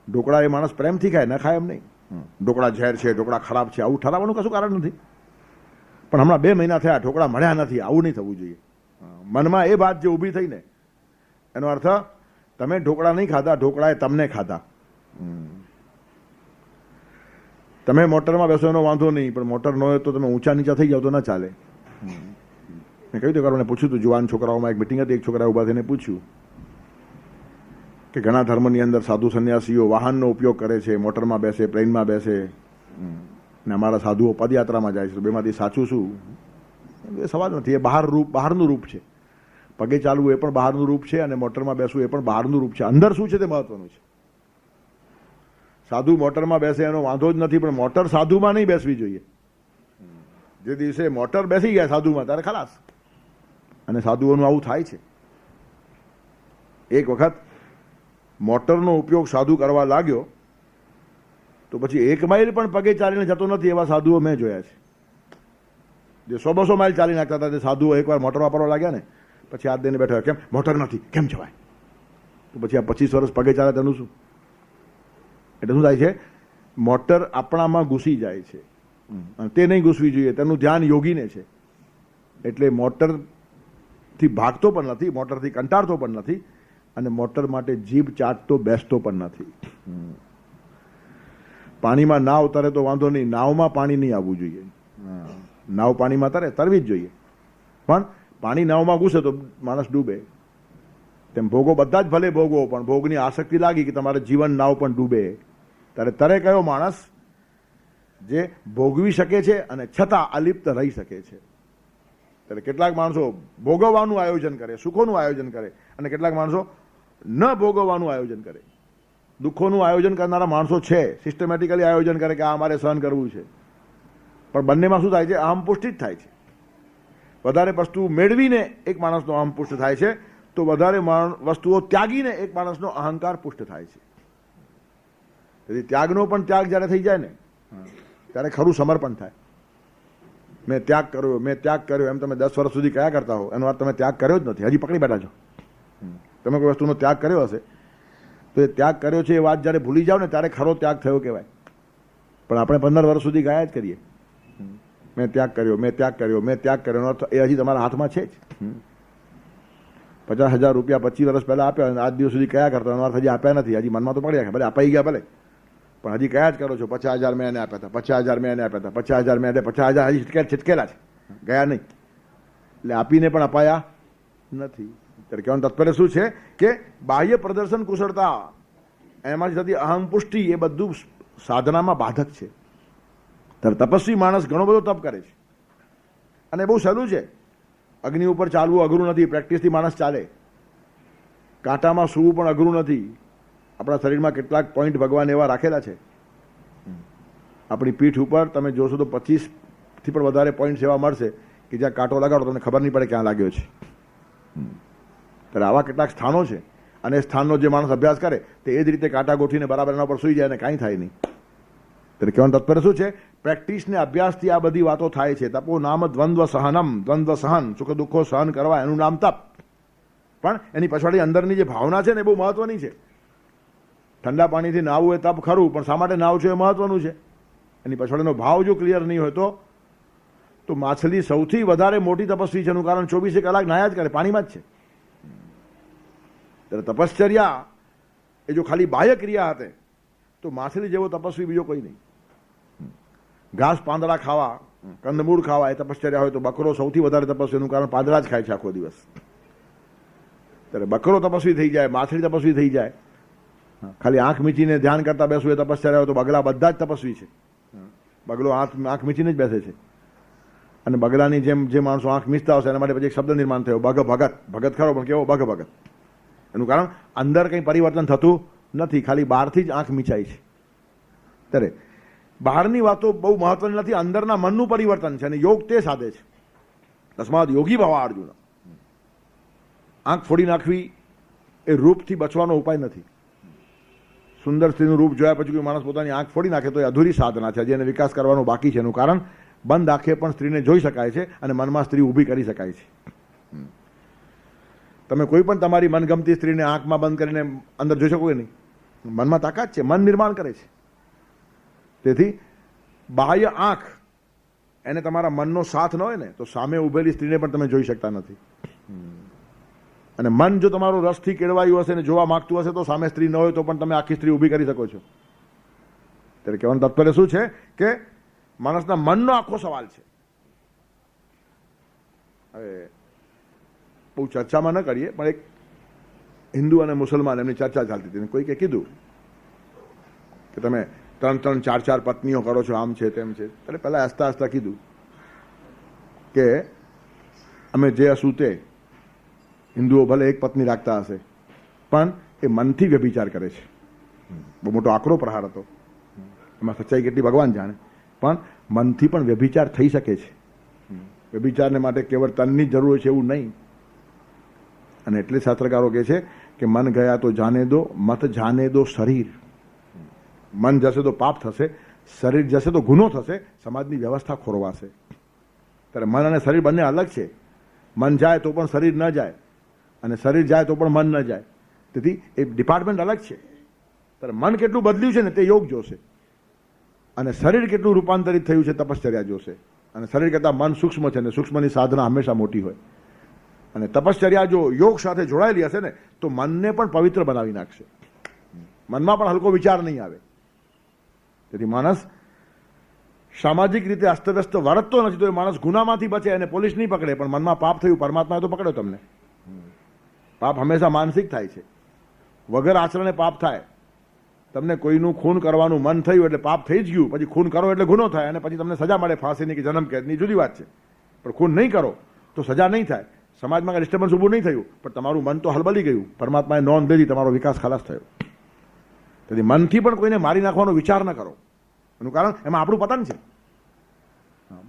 ઢોકળા એ માણસ પ્રેમથી ખાય, ન ખાય એમ નહીં. ઢોકળા ઝેર છે, ઢોકળા ખરાબ છે, આવું ઠરાવવાનું કશું કારણ નથી. પણ હમણાં 2 મહિના થયા ઢોકળા મળ્યા નથી, આવું નહીં થવું જોઈએ. મનમાં એ વાત જે ઊભી થઈ ને, એનો અર્થ તમે ઢોકળા નહીં ખાધા, ઢોકળાએ તમને ખાધા. તમે મોટરમાં બેસો એનો વાંધો નહીં, પણ મોટર ન હોય તો તમે ઊંચા નીચા થઈ જાવ તો ના ચાલે. મેં કહ્યું તો મને પૂછ્યું હતું, જુવાન છોકરાઓમાં એક મિટિંગ હતી, એક છોકરા ઉભા થઈને પૂછ્યું કે ઘણા ધર્મની અંદર સાધુ સંન્યાસીઓ વાહનનો ઉપયોગ કરે છે, મોટરમાં બેસે, પ્લેનમાં બેસે, ને અમારા સાધુઓ પદયાત્રામાં જાય છે, તો બેમાંથી સાચું શું? એ સવાલ નથી. એ બહારનું રૂપ છે. પગે ચાલવું એ પણ બહારનું રૂપ છે, અને મોટરમાં બેસવું એ પણ બહારનું રૂપ છે. અંદર શું છે તે મહત્વનું છે. સાધુ મોટરમાં બેસે એનો વાંધો જ નથી, પણ મોટર સાધુમાં નહીં બેસવી જોઈએ. જે દિવસે મોટર બેસી ગયા સાધુમાં ત્યારે ખલાસ. અને સાધુઓનું આવું થાય છે. એક વખત મોટરનો ઉપયોગ સાધુ કરવા લાગ્યો તો પછી 1 માઇલ પણ પગે ચાલીને જતો નથી એવા સાધુઓ મેં જોયા છે. જે 100-200 માઇલ ચાલી નાખતા હતા તે સાધુઓ એકવાર મોટર વાપરવા લાગ્યા ને પછી હાથ દઈને બેઠા, કેમ મોટર નથી, કેમ જવાય? તો પછી આ 25 વર્ષ પગે ચાલે તેનું શું? એટલે શું થાય છે? મોટર આપણામાં ઘૂસી જાય છે, તે નહીં ઘૂસવી જોઈએ. તેનું ધ્યાન યોગીને છે. એટલે મોટરથી ભાગતો પણ નથી, મોટરથી કંટાળતો પણ નથી, અને મોટર માટે જીભ ચાટતો બેસતો પણ નથી. પાણીમાં નાવ તરે તો વાંધો નહીં, નાવમાં પાણી નહીં આવવું જોઈએ. નાવ પાણીમાં તરવી જ જોઈએ, પણ પાણી નાવમાં ઘૂસે તો માણસ ડૂબે. તેમ ભોગો બધા જ ભલે ભોગવો, પણ ભોગની આસક્તિ લાગી કે તમારે જીવન નાવ પણ ડૂબે, ત્યારે તરે કયો માણસ જે ભોગવી શકે છે અને છતાં અલિપ્ત રહી શકે છે. ત્યારે કેટલાક માણસો ભોગવવાનું આયોજન કરે, સુખોનું આયોજન કરે, અને કેટલાક માણસો ન ભોગવવાનું આયોજન કરે. દુઃખોનું આયોજન કરનારા માણસો છે, સિસ્ટમેટિકલી આયોજન કરે કે આ અમારે સહન કરવું છે, પણ બંનેમાં શું થાય છે? અહમ પુષ્ટિ જ થાય છે. વધારે વસ્તુ મેળવીને એક માણસનો અહમ પુષ્ટ થાય છે, તો વધારે વસ્તુઓ ત્યાગીને એક માણસનો અહંકાર પુષ્ટ થાય છે. તેથી ત્યાગનો પણ ત્યાગ જ્યારે થઈ જાય ને ત્યારે ખરું સમર્પણ થાય. મેં ત્યાગ કર્યો, મેં ત્યાગ કર્યો એમ તમે 10 વર્ષ સુધી કયા કરતા હો, એનો અર્થ તમે ત્યાગ કર્યો જ નથી, હજી પકડી બેઠા છો. તમે કોઈ વસ્તુનો ત્યાગ કર્યો હશે તો એ ત્યાગ કર્યો છે એ વાત જ્યારે ભૂલી જાઓ ને ત્યારે ખરો ત્યાગ થયો કહેવાય. પણ આપણે 15 વર્ષ સુધી ગાયા જ કરીએ, મેં ત્યાગ કર્યો, મેં ત્યાગ કર્યો, મેં ત્યાગ કર્યો, એનો અર્થ એ હજી તમારા હાથમાં છે જ. 50,000 રૂપિયા 25 વર્ષ પહેલા આપ્યા અને આજ દિવસ સુધી કયા કરતા, એનો અર્થ હજી આપ્યા નથી, હજી મનમાં તો પડ્યા, ભલે અપાઈ ગયા ભલે, પણ હજી કયા જ કરો છો? 50,000 મેં એને આપ્યા હતા, 50,000 મેં એને આપ્યા હતા, 50,000 મેં એને, 50,000 હજી છટકેલા છે, ગયા નહીં. એટલે આપીને પણ અપાયા નથી. ત્યારે કહેવાનું તાત્પર્ય શું છે કે બાહ્ય પ્રદર્શન કુશળતા, એમાંથી થતી અહમ પુષ્ટિ, એ બધું સાધનામાં બાધક છે. ત્યારે તપસ્વી માણસ ઘણો બધો તપ કરે છે અને બહુ સહેલું છે. અગ્નિ ઉપર ચાલવું અઘરું નથી, પ્રેક્ટિસથી માણસ ચાલે. કાંટામાં સૂવું પણ અઘરું નથી. આપણા શરીરમાં કેટલાક પોઈન્ટ ભગવાન એવા રાખેલા છે, આપણી પીઠ ઉપર તમે જોશો તો 25થી પણ વધારે પોઈન્ટ્સ એવા મળશે કે જ્યાં કાંટો લગાડો તમને ખબર નહીં પડે ક્યાં લાગ્યો છે. ત્યારે આવા કેટલાક સ્થાનો છે અને એ સ્થાનનો જે માણસ અભ્યાસ કરે તે એ જ રીતે કાંટા ગોઠવીને બરાબર એના પર સૂઈ જાય અને કાંઈ થાય નહીં. ત્યારે કહેવાનું તાત્પર્ય શું છે? પ્રેક્ટિસને અભ્યાસથી આ બધી વાતો થાય છે. તપો નામ દ્વંદ્વ સહનમ, દ્વંદ્વ સહન, સુખ દુઃખો સહન કરવા, એનું નામ તપ. પણ એની પછવાડી અંદરની જે ભાવના છે ને એ બહુ મહત્વની છે. ઠંડા પાણીથી નાહવું એ તપ ખરું, પણ શા માટે નાવ છો એ મહત્વનું છે. એની પછવાડીનો ભાવ જો ક્લિયર નહીં હોય તો માછલી સૌથી વધારે મોટી તપસ્વી છે. એનું કારણ 24 કલાક નાયા જ કરે, પાણીમાં જ છે. ત્યારે તપશ્ચર્યા એ જો ખાલી બાહ્ય ક્રિયા હતે તો માછલી જેવો તપસ્વી બીજો કોઈ નહીં. ઘાસ પાંદડા ખાવા, કંદમૂળ ખાવા એ તપશ્ચર્યા હોય તો બકરો સૌથી વધારે તપસ્વી, એનું કારણ પાંદડા જ ખાય છે આખો દિવસ. ત્યારે બકરો તપસ્વી થઈ જાય, માછલી તપસ્વી થઈ જાય. ખાલી આંખ મીચીને ધ્યાન કરતા બેસવું એ તપશ્ચર્યા હોય તો બગલા બધા જ તપસ્વી છે. બગલો આંખ મીચીને જ બેસે છે. અને બગલાની જેમ જે માણસો આંખ મીચતા હશે એના માટે પછી એક શબ્દ નિર્માણ થયો, બગ ભગત. ભગત ખરો પણ કેવો? બગ ભગત. એનું કારણ અંદર કંઈ પરિવર્તન થતું નથી, ખાલી બહારથી જ આંખ મીચાય છે. ત્યારે બહારની વાતો બહુ મહત્વની નથી, અંદરના મનનું પરિવર્તન છે અને યોગ તે સાધે છે. તસ્માદ યોગી ભવા અર્જુન. આંખ ફોડી નાખવી એ રૂપથી બચવાનો ઉપાય નથી. સુંદર સ્ત્રીનું રૂપ જોયા પછી કોઈ માણસ પોતાની આંખ ફોડી નાખે તો એ અધૂરી સાધના છે, જેને વિકાસ કરવાનો બાકી છે. એનું કારણ બંધ આંખે પણ સ્ત્રીને જોઈ શકાય છે અને મનમાં સ્ત્રી ઊભી કરી શકાય છે. તમે કોઈ પણ તમારી મનગમતી સ્ત્રીને આંખમાં બંધ કરીને અંદર જોઈ શકો નહીં. મનમાં તાકાત છે, મન નિર્માણ કરે છે. તેથી બાહ્ય આંખ એને તમારા મનનો સાથ ન હોય ને તો સામે ઉભેલી સ્ત્રીને પણ તમે જોઈ શકતા નથી. અને મન જો તમારું રસથી કેળવાયું હશે ને જોવા માંગતું હશે તો સામે સ્ત્રી ન હોય તો પણ તમે આખી સ્ત્રી ઊભી કરી શકો છો. ત્યારે કહેવાનું તાત્પર્ય શું છે કે માણસના મનનો આખો સવાલ છે. હવે બહુ ચર્ચામાં ન કરીએ, પણ એક હિન્દુ અને મુસલમાન એમની ચર્ચા ચાલતી હતી. કોઈકે કીધું કે તમે 3-3, 4-4 પત્નીઓ કરો છો, આમ છે તેમ છે. એટલે પહેલાં હસતા હસતા કીધું કે અમે જે હશું તે, હિન્દુઓ ભલે એક પત્ની રાખતા હશે પણ એ મનથી વ્યભિચાર કરે છે. બહુ મોટો આકરો પ્રહાર હતો, એમાં સચ્ચાઈ કેટલી ભગવાન જાણે. પણ મનથી પણ વ્યભિચાર થઈ શકે છે. વ્યભિચારને માટે કેવળ તનની જરૂર હોય છે એવું નહીં. અને એટલે શાસ્ત્રકારો કહે છે કે મન ગયા તો જાને દો, મત જાને દો શરીર. મન જશે તો પાપ થશે, શરીર જશે તો ગુનો થશે, સમાજની વ્યવસ્થા ખોરવાશે. ત્યારે મન અને શરીર બંને અલગ છે. મન જાય તો પણ શરીર ન જાય અને શરીર જાય તો પણ મન ન જાય. તેથી એ ડિપાર્ટમેન્ટ અલગ છે. ત્યારે મન કેટલું બદલ્યું છે ને તે યોગ જોશે અને શરીર કેટલું રૂપાંતરિત થયું છે તપશ્ચર્યા જોશે. અને શરીર કરતાં મન સૂક્ષ્મ છે ને સૂક્ષ્મની સાધના હંમેશા મોટી હોય. અને તપશ્ચર્યા જો યોગ સાથે જોડાયેલી હશે ને તો મનને પણ પવિત્ર બનાવી નાખશે. મનમાં પણ હલકો વિચાર નહીં આવે. તેથી માણસ સામાજિક રીતે અસ્તવ્યસ્ત વર્તતો નથી તો એ માણસ ગુનામાંથી બચે અને પોલીસ નહીં પકડે, પણ મનમાં પાપ થયું, પરમાત્માએ તો પકડ્યો તમને. પાપ હંમેશા માનસિક થાય છે, વગર આચરણે પાપ થાય. તમને કોઈનું ખૂન કરવાનું મન થયું એટલે પાપ થઈ જ ગયું, પછી ખૂન કરો એટલે ગુનો થાય અને પછી તમને સજા મળે, ફાંસીની કે જન્મ કેદની જુદી વાત છે. પણ ખૂન નહીં કરો તો સજા નહીં થાય, સમાજમાં કંઈ ડિસ્ટર્બન્સ ઊભું નહીં થયું, પણ તમારું મન તો હલબલી ગયું. પરમાત્માએ નોંધ લીધી, તમારો વિકાસ ખલાસ થયો. તેથી મનથી પણ કોઈને મારી નાખવાનો વિચાર ન કરો. એનું કારણ એમાં આપણું પતન છે.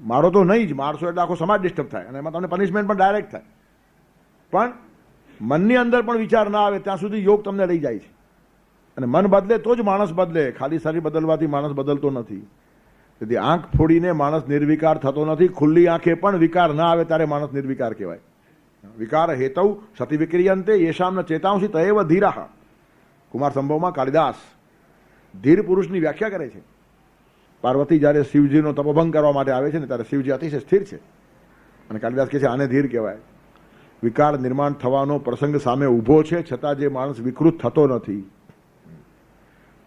મારો તો નહીં જ, મારશો એટલે આખો સમાજ ડિસ્ટર્બ થાય અને એમાં તમને પનિશમેન્ટ પણ ડાયરેક્ટ થાય. પણ મનની અંદર પણ વિચાર ના આવે ત્યાં સુધી યોગ તમને લઈ જાય છે. અને મન બદલે તો જ માણસ બદલે, ખાલી શરીર બદલવાથી માણસ બદલતો નથી. તેથી આંખ ફોડીને માણસ નિર્વિકાર થતો નથી. ખુલ્લી આંખે પણ વિકાર ના આવે ત્યારે માણસ નિર્વિકાર કહેવાય. વિકાર હેતૌ સતી વિક્રિયંતે યેષામ ન ચેતાંસી તએવ ધીરાહ. કુમાર સંભવમાં કાલિદાસ ધીર પુરુષની વ્યાખ્યા કરે છે. પાર્વતી જ્યારે શિવજીનો તપોભંગ કરવા માટે આવે છે ને ત્યારે શિવજી અતિશય સ્થિર છે અને કાલિદાસ કહે છે આને ધીર કહેવાય. વિકાર નિર્માણ થવાનો પ્રસંગ સામે ઊભો છે છતાં જે માણસ વિકૃત થતો નથી,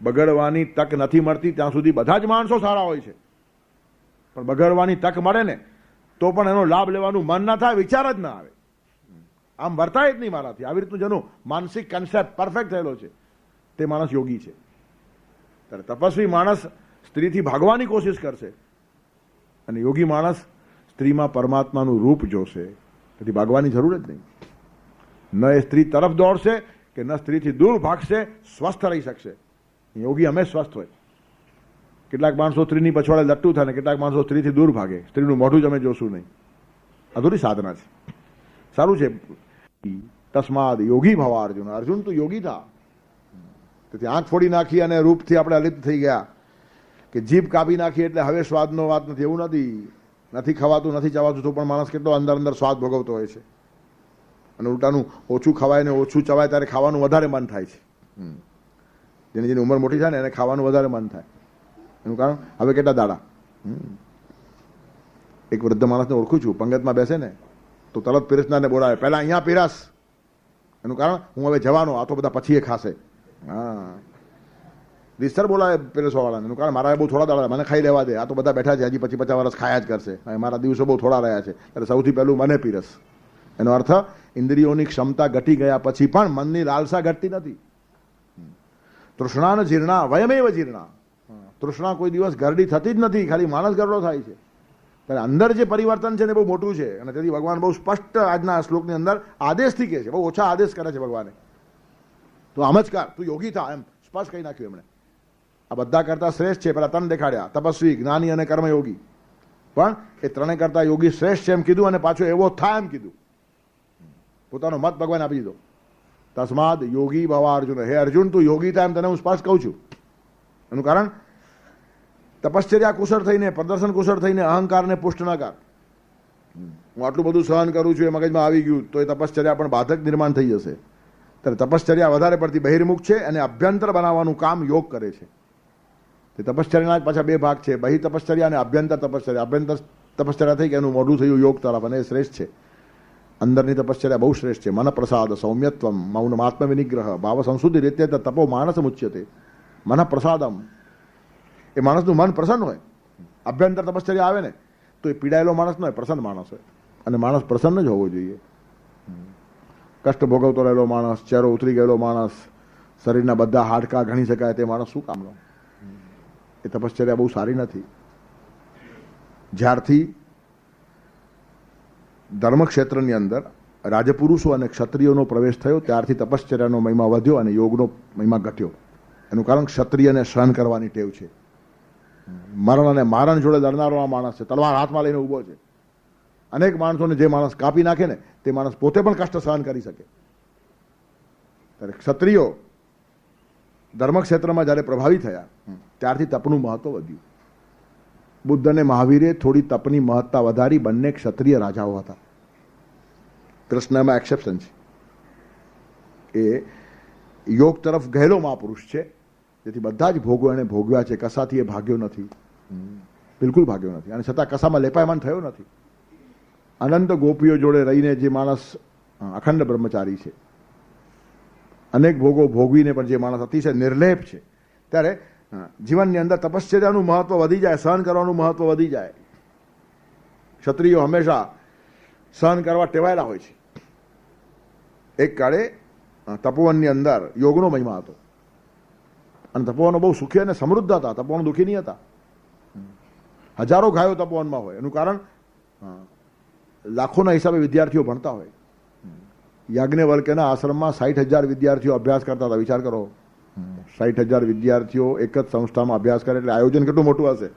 બગડવાની તક નથી મળતી ત્યાં સુધી બધા જ માણસો સારા હોય છે. પણ બગડવાની તક મળે ને તો પણ એનો લાભ લેવાનું મન ના થાય, વિચાર જ ના આવે, આમ વર્તાય જ નહીં મારાથી. આવી રીતનું જેનું માનસિક કન્સેપ્ટ પરફેક્ટ થયેલો છે તે માણસ યોગી છે. ત્યારે તપસ્વી માણસ સ્ત્રીથી ભાગવાની કોશિશ કરશે અને યોગી માણસ સ્ત્રીમાં પરમાત્માનું રૂપ જોશે. તેથી ભાગવાની જરૂર જ નહીં. ન એ સ્ત્રી તરફ દોડશે કે ન સ્ત્રીથી દૂર ભાગશે, સ્વસ્થ રહી શકશે. યોગી હંમેશા સ્વસ્થ હોય. કેટલાક માણસો સ્ત્રીની પછવાડે લટ્ટુ થાય ને કેટલાક માણસો સ્ત્રીથી દૂર ભાગે. સ્ત્રીનું મોઢું જ અમે જોશું નહીં. અધૂરી સાધના છે. સારું છે. તસ્માદ યોગી ભવ અર્જુન. અર્જુન તું યોગી થા. તેથી આંખ ફોડી નાખી અને રૂપથી આપણે અલિપ્ત થઈ ગયા કે જીભ કાપી નાખી એટલે હવે સ્વાદનો વાત નથી, એવું નથી. નથી ખવાતું, નથી ચવાતું તો પણ માણસ કેટલો અંદર અંદર સ્વાદ ભોગવતો હોય છે. અને ઉલટાનું ઓછું ખવાય ને ઓછું ચવાય ત્યારે ખાવાનું વધારે મન થાય છે. જેની જેની ઉંમર મોટી થાય ને એને ખાવાનું વધારે મન થાય. એનું કારણ હવે કેટલા દાડા. એક વૃદ્ધ માણસને ઓળખું છું, પંગતમાં બેસે ને તો તરત પીરસનારને બોલાવે પહેલા અહીંયા પીરસ. એનું કારણ હું હવે જવાનો, આ તો બધા પછી એ ખાશે. હા, રીસર બોલાવે પીરસવાવાળાને. એનું કારણ મારા બહુ થોડા દાડા, મને ખાઈ લેવા દે, આ તો બધા બેઠા છે હજી 25-50 વર્ષ ખાયા જ કરશે, મારા દિવસો બહુ થોડા રહ્યા છે એટલે સૌથી પહેલું મને પીરસ. એનો અર્થ ઇન્દ્રિયોની ક્ષમતા ઘટી ગયા પછી પણ મનની લાલસા ઘટતી નથી. તૃષ્ણા ન જીર્ણા વયમેવ જીર્ણા. તૃષ્ણા કોઈ દિવસ ગરડી થતી જ નથી, ખાલી માણસ ગરડો થાય છે. ત્યારે અંદર જે પરિવર્તન છે ને બહુ મોટું છે અને તેથી ભગવાન બહુ સ્પષ્ટ આજના શ્લોકની અંદર આદેશથી કહે છે. બહુ ઓછા આદેશ કરે છે ભગવાને. તો આમ જ કર, તું યોગી થા, એમ સ્પષ્ટ કહી નાખ્યું એમણે. આ બધા કરતા શ્રેષ્ઠ છે. પેલા તન દેખાડ્યા, તપસ્વી, જ્ઞાની અને કર્મયોગી. પણ એ ત્રણેય કરતા યોગી શ્રેષ્ઠ છે એમ કીધું અને પાછું એવો થાય એમ કીધું. પોતાનો મત ભગવાન આપી દીધો. તસ્માદ યોગી ભવ અર્જુન. હે અર્જુન તું યોગી થાય એમ તને હું સ્પષ્ટ કહું છું. એનું કારણ તપશ્ચર્યા કુશળ થઈને, પ્રદર્શન કુશળ થઈને અહંકારને પુષ્ટ ન કર. હું આટલું બધું સહન કરું છું એ મગજમાં આવી ગયું તો એ તપશ્ચર્યા પણ બાધક નિર્માણ થઈ જશે. ત્યારે તપશ્ચર્યા વધારે પડતી બહિર્મુખ છે અને અભ્યંતર બનાવવાનું કામ યોગ કરે છે. તે તપશ્ચર્યાના જ પાછા બે ભાગ છે, બહિ તપશ્ચર્યા અને અભ્યંતર તપશ્ચર્યા. અભ્યંતર તપશ્ચર્યા થઈ કે એનું મોઢું થયું યોગ તરફ અને એ શ્રેષ્ઠ છે. અંદરની તપશ્ચર્યા બહુ શ્રેષ્ઠ છે. મન પ્રસાદ, સૌમ્યત્વમ, મૌનમ, આત્મ વિનિગ્રહ, ભાવ સંશુદ્ધિ રીતે તપો માણસ મુચ્યતે. મન પ્રસાદમ, એ માણસનું મન પ્રસન્ન હોય. અભ્યંતર તપશ્ચર્યા આવે ને તો એ પીડાયેલો માણસ ન હોય, પ્રસન્ન માણસ હોય. અને માણસ પ્રસન્ન જ હોવો જોઈએ. કષ્ટ ભોગવતો રહેલો માણસ, ચહેરો ઉતરી ગયેલો માણસ, શરીરના બધા હાડકાં ગણી શકાય તે માણસ શું કામનો? એ તપશ્ચર્યા બહુ સારી નથી. જ્યારથી ધર્મક્ષેત્રની અંદર રાજપુરુષો અને ક્ષત્રિયોનો પ્રવેશ થયો ત્યારથી તપશ્ચર્યાનો મહિમા વધ્યો અને યોગનો મહિમા ઘટ્યો. એનું કારણ ક્ષત્રિયને સહન કરવાની ટેવ છે. મરણ અને મારણ જોડે લડનારો આ માણસ છે, તલવાર હાથમાં લઈને ઊભો છે. અનેક માણસોને જે માણસ કાપી નાખે ને તે માણસ પોતે પણ કષ્ટ સહન કરી શકે. ત્યારે ક્ષત્રિયો ધર્મક્ષેત્રમાં જ્યારે પ્રભાવી થયા ત્યારથી તપનું મહત્વ વધ્યું. બુદ્ધ અને મહાવીરે થોડી તપની મહત્તા વધારી. બંને ક્ષત્રિય રાજાઓ હતા. કૃષ્ણમાં એક્સેપ્શન છે. એ યોગ તરફ ગયેલો મહાપુરુષ છે. જેથી બધા જ ભોગો એને ભોગવ્યા છે. કસાથી એ ભાગ્યો નથી, બિલકુલ ભાગ્યો નથી. અને છતાં કસામાં લેપાયમાન થયો નથી. અનંત ગોપીઓ જોડે રહીને જે માણસ અખંડ બ્રહ્મચારી છે, અનેક ભોગો ભોગવીને પણ જે માણસ અતિશય નિર્લેપ છે, ત્યારે જીવનની અંદર તપશ્ચર્યાનું મહત્વ વધી જાય, સહન કરવાનું મહત્વ વધી જાય. ક્ષત્રિયો હંમેશા સહન કરવા ટેવાયેલા હોય છે. એક કાળે તપોવનની અંદર યોગનો મહિમા હતો અને તપોવનો બહુ સુખી અને સમૃદ્ધ હતા. તપોવન દુઃખી નહીં હતા. હજારો ગાયો તપોવનમાં હોય. એનું કારણ લાખોના હિસાબે વિદ્યાર્થીઓ ભણતા હોય. યાજ્ઞવલ્ક્યના આશ્રમમાં 60,000 વિદ્યાર્થીઓ અભ્યાસ કરતા હતા. વિચાર કરો, 60,000 વિદ્યાર્થીઓ એક જ સંસ્થામાં અભ્યાસ કરે એટલે આયોજન કેટલું મોટું હશે.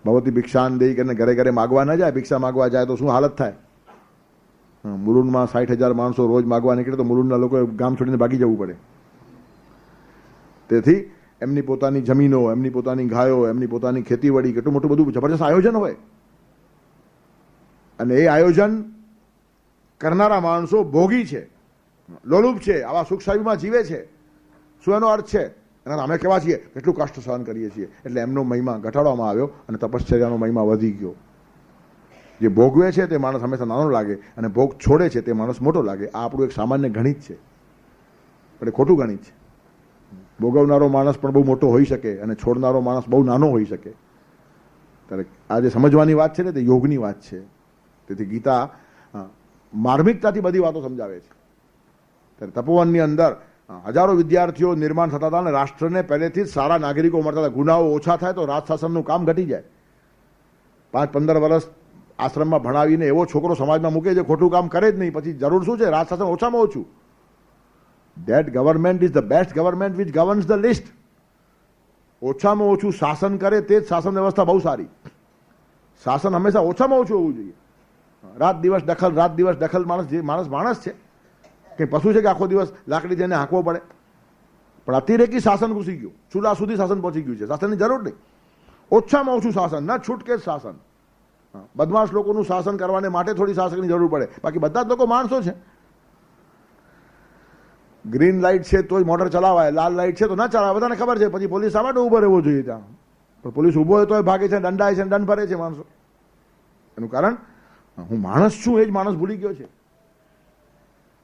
ભગવતી ભિક્ષાન દઈ કરીને ઘરે ઘરે માગવા ન જાય, ભિક્ષા માગવા જાય તો શું હાલત થાય. મુલુંડમાં 60,000 માણસો રોજ માગવા નીકળે તો મુલુંડના લોકોએ ગામ છોડીને ભાગી જવું પડે. તેથી એમની પોતાની જમીનો, એમની પોતાની ગાયો, એમની પોતાની ખેતીવાડી, કેટલું મોટું બધું જબરજસ્ત આયોજન હોય. અને એ આયોજન કરનારા માણસો ભોગી છે, લોલુપ છે, આવા સુખશાહીમાં જીવે છે. શું એનો અર્થ છે? અને અમે કેવા છીએ, કેટલું કષ્ટ સહન કરીએ છીએ. એટલે એમનો મહિમા ઘટાડવામાં આવ્યો અને તપશ્ચર્યાનો મહિમા વધી ગયો. જે ભોગવે છે તે માણસ હંમેશા નાનો લાગે અને ભોગ છોડે છે તે માણસ મોટો લાગે. આ આપણું એક સામાન્ય ગણિત છે, એટલે ખોટું ગણિત છે. ભોગવનારો માણસ પણ બહુ મોટો હોઈ શકે અને છોડનારો માણસ બહુ નાનો હોઈ શકે. ત્યારે આ જે સમજવાની વાત છે ને તે યોગની વાત છે. તેથી ગીતા માર્મિકતાથી બધી વાતો સમજાવે છે. ત્યારે તપોવનની અંદર હજારો વિદ્યાર્થીઓ નિર્માણ થતા હતા અને રાષ્ટ્રને પહેલેથી જ સારા નાગરિકો મળતા હતા. ગુનાઓ ઓછા થાય તો રાજ શાસનનું કામ ઘટી જાય. 5-15 વર્ષ આશ્રમમાં ભણાવીને એવો છોકરો સમાજમાં મૂકે જે ખોટું કામ કરે જ નહીં, પછી જરૂર શું છે? રાજ શાસન ઓછામાં ઓછું. That government is the best government which governs the least. ઓછામાં ઓછું શાસન કરે તે જ શાસન વ્યવસ્થા બહુ સારી. શાસન હંમેશા ઓછામાં ઓછું હોવું જોઈએ. રાત દિવસ દખલ માણસ છે કે પશુ છે કે આખો દિવસ લાકડી જઈને હાંકવો પડે. પણ અતિરેકી શાસન ઘૂસી ગયું, ચૂલા સુધી શાસન પહોંચી ગયું છે. શાસનની જરૂર નહીં, ઓછામાં ઓછું શાસન, ના છૂટકે જ શાસન. બદમાશ લોકોનું શાસન કરવાને માટે થોડી શાસનની જરૂર પડે, બાકી બધા જ લોકો માણસો છે. ગ્રીન લાઇટ છે તોય મોટર ચલાવાય, લાલ લાઇટ છે તો ના ચલાવાય, બધાને ખબર છે. પછી પોલીસ શા માટે ઊભો રહેવો જોઈએ ત્યાં? પણ પોલીસ ઊભો હોય તોય ભાગે છે, દંડાય છે, દંડ ભરે છે માણસો. એનું કારણ હું માણસ છું એ જ માણસ ભૂલી ગયો છે.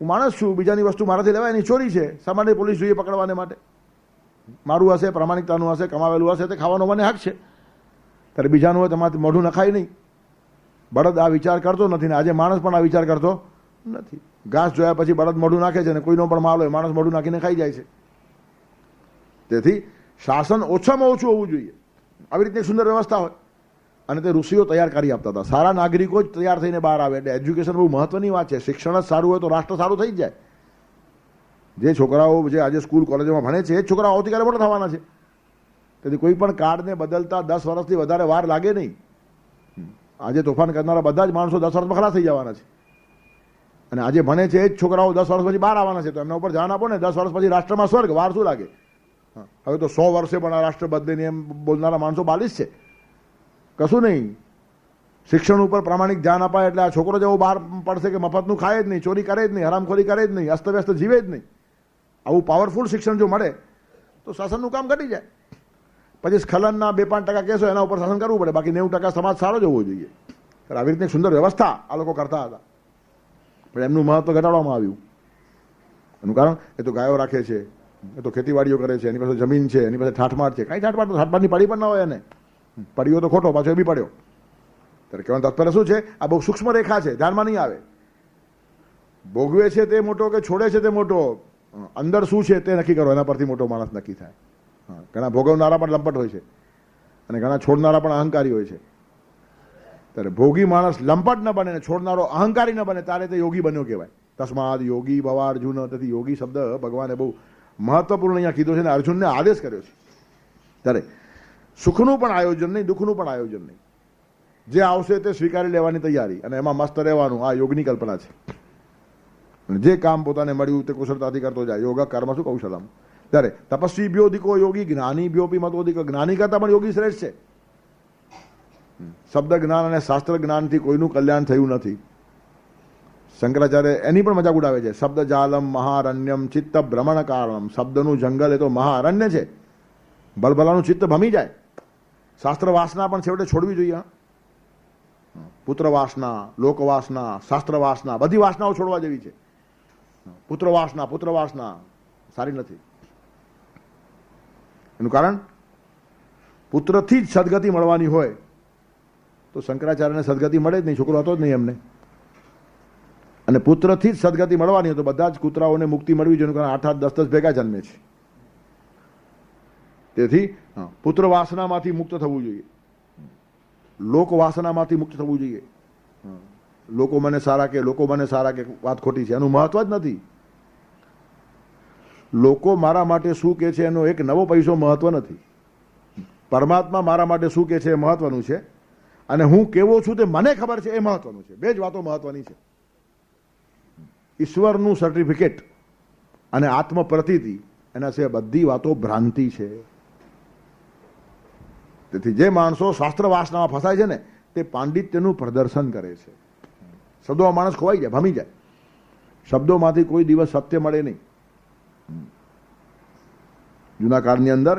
હું માણસ છું, બીજાની વસ્તુ મારાથી લેવાય એની ચોરી છે. શા માટે પોલીસ જોઈએ પકડવાને માટે? મારું હશે, પ્રામાણિકતાનું હશે, કમાવેલું હશે તે ખાવાનો મને હક છે. ત્યારે બીજાનું હોય તમારે મોઢું નખાય નહીં. બળદ આ વિચાર કરતો નથી ને આજે માણસ પણ આ વિચાર કરતો નથી. ઘાસ જોયા પછી બળદ મોઢું નાખે છે ને કોઈનો પણ માલ હોય માણસ મોઢું નાખીને ખાઈ જાય છે. તેથી શાસન ઓછામાં ઓછું હોવું જોઈએ. આવી રીતે સુંદર વ્યવસ્થા હોય અને તે ઋષિઓ તૈયાર કરી આપતા હતા. સારા નાગરિકો જ તૈયાર થઈને બહાર આવે. એટલે એજ્યુકેશન બહુ મહત્વની વાત છે. શિક્ષણ જ સારું હોય તો રાષ્ટ્ર સારું થઈ જ જાય. જે છોકરાઓ જે આજે સ્કૂલ કોલેજોમાં ભણે છે એ જ છોકરાઓ આવતીકાલે મોટા થવાના છે. તેથી કોઈ પણ કાર્ડને બદલતા 10 વર્ષથી વધારે વાર લાગે નહીં. આજે તોફાન કરનારા બધા જ માણસો 10 વર્ષમાં ખલાસ થઈ જવાના છે. અને આજે ભણે છે એ જ છોકરાઓ 10 વર્ષ પછી બહાર આવવાના છે. તો એમના ઉપર ધ્યાન આપો ને. 10 વર્ષ પછી રાષ્ટ્રમાં સ્વર્ગ, વાર શું લાગે? હવે તો 100 વર્ષે પણ આ રાષ્ટ્ર બદલે નહીં એમ બોલનારા માણસો 42 છે. કશું નહીં. શિક્ષણ ઉપર પ્રામાણિક ધ્યાન અપાય એટલે આ છોકરો જેવો બહાર પડશે કે મફતનું ખાય જ નહીં, ચોરી કરે જ નહીં, હરામખોરી કરે જ નહીં, અસ્તવ્યસ્ત જીવે જ નહીં. આવું પાવરફુલ શિક્ષણ જો મળે તો શાસનનું કામ ઘટી જાય. પછી સ્ખલનના 2-5% કેસો એના ઉપર શાસન કરવું પડે, બાકી 90% સમાજ સારો જ હોવો જોઈએ. આવી રીતની સુંદર વ્યવસ્થા આ લોકો કરતા હતા. પણ એમનું મહત્વ ઘટાડવામાં આવ્યું. એનું કારણ એ તો ગાયો રાખે છે, એ તો ખેતીવાડીઓ કરે છે, એની પાસે જમીન છે, એની પાસે ઠાઠમાટ છે. કાંઈ ઠાઠમાટની પડી પણ ના હોય એને. પડ્યો તો ખોટો, પાછો એ બી પડ્યો. ત્યારે કહેવાનું તાત્પર્ય શું છે? આ બહુ સૂક્ષ્મ રેખા છે, ધ્યાનમાં નહીં આવે. ભોગવે છે તે મોટો કે છોડે છે તે મોટો, અંદર શું છે તે નક્કી કરો, એના પરથી મોટો માણસ નક્કી થાય. ઘણા ભોગવનારા પણ લંપટ હોય છે અને ઘણા છોડનારા પણ અહંકારી હોય છે. ત્યારે ભોગી માણસ લંપટ ન બને ને છોડનારો અહંકારી ન બને ત્યારે તે યોગી બન્યો કહેવાય. તસ્માદ યોગી ભવ અર્જુન. તેથી યોગી શબ્દ ભગવાને બહુ મહત્વપૂર્ણ અહીંયા કીધો છે અને અર્જુનને આદેશ કર્યો છે. ત્યારે સુખનું પણ આયોજન નહીં, દુઃખનું પણ આયોજન નહીં. જે આવશે તે સ્વીકારી લેવાની તૈયારી અને એમાં મસ્ત રહેવાનું. આ યોગની કલ્પના છે. જે કામ પોતાને મળ્યું તે કુશળતાથી કરતો જાય. યોગ કર્મ શું કૌશલમ. ત્યારે તપસ્વી બ્યોધિકો યોગી, જ્ઞાની બ્યોપી મતોધિક. જ્ઞાની કરતા પણ યોગી શ્રેષ્ઠ છે. શબ્દ જ્ઞાન અને શાસ્ત્ર જ્ઞાનથી કોઈનું કલ્યાણ થયું નથી. શંકરાચાર્ય એની પણ મજાક ઉડાવે છે. શબ્દ જાલમ મહારણ્યમ ચિત્ત ભ્રમણ કારણમ. શબ્દનું જંગલ એ તો મહારણ્ય છે, ભલભલાનું ચિત્ત ભમી જાય. શાસ્ત્ર વાસના પણ છેવટે છોડવી જોઈએ. પુત્ર વાસના, લોક વાસના, શાસ્ત્ર વાસના, બધી વાસનાઓ છોડવા જેવી છે. પુત્ર વાસના સારી નથી. એનું કારણ પુત્રથી જ સદગતિ મળવાની હોય તો શંકરાચાર્યને સદગતિ મળે જ નહીં. છોકરો હતો જ નહીં એમને. અને પુત્રથી જ સદગતિ મળવાની હોય તો બધા જ કૂતરાઓને મુક્તિ મળવી જોઈએ. કારણ 8-8, 10-10 ભેગા જન્મે છે. તેથી પુત્ર વાસનામાંથી મુક્ત થવું જોઈએ, લોક વાસનામાંથી મુક્ત થવું જોઈએ. લોકો મને સારા કે વાત ખોટી છે એનું મહત્વ જ નથી. લોકો મારા માટે શું કહે છે એનો એક નવો પૈસો મહત્વ નથી. પરમાત્મા મારા માટે શું કહે છે એ મહત્વનું છે, અને હું કેવો છું તે મને ખબર છે એ મહત્વનું છે. બે જ વાતો મહત્વની છે. ઈશ્વરનું સર્ટિફિકેટ અને આત્મ પ્રતીતિ, એના સિવાય બધી વાતો ભ્રાંતિ છે. તેથી જે માણસો શાસ્ત્ર વાસનામાં ફસાય છે ને તે પાંડિત્યનું પ્રદર્શન કરે છે. શબ્દોમાં માણસ ખોવાઈ જાય, ભમી જાય. શબ્દોમાંથી કોઈ દિવસ સત્ય મળે નહીં. જૂના કાળની અંદર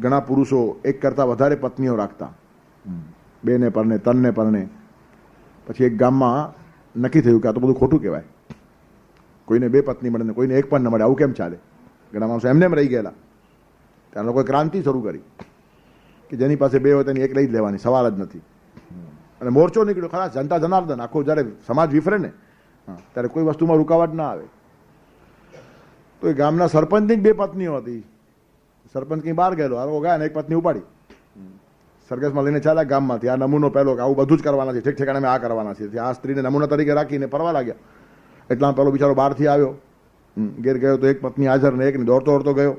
ઘણા પુરુષો એક કરતા વધારે પત્નીઓ રાખતા, બે ને પરણે, ત્રણ ને પરણે. પછી એક ગામમાં નક્કી થયું કે આ તો બધું ખોટું કહેવાય. કોઈને બે પત્ની મળે ને કોઈને એક પણ ન મળે, આવું કેમ ચાલે? ઘણા માણસો એમને એમ રહી ગયેલા. ત્યાં લોકોએ ક્રાંતિ શરૂ કરી કે જેની પાસે બે હોય તેની એક લઈ જ લેવાની, સવાલ જ નથી. અને મોરચો નીકળ્યો ખરા. જનતા જનાર્દન આખો જ્યારે સમાજ વિફરે ને ત્યારે કોઈ વસ્તુમાં રૂકાવટ ના આવે. તો એ ગામના સરપંચની જ બે પત્નીઓ હતી. સરપંચ કંઈ બહાર ગયેલો, આ ગયા ને એક પત્ની ઉપાડી સરઘસમાં લઈને ચાલ્યા ગામમાંથી. આ નમૂનો પહેલો કે આવું બધું જ કરવાના છે, ઠીક ઠેકાણે અમે આ કરવાના છે. આ સ્ત્રીને નમૂના તરીકે રાખીને ફરવા લાગ્યા. એટલા પેલો બિચારો બહારથી આવ્યો, ઘેર ગયો તો એક પત્ની હાજર ને એકની દોડતો દોડતો ગયો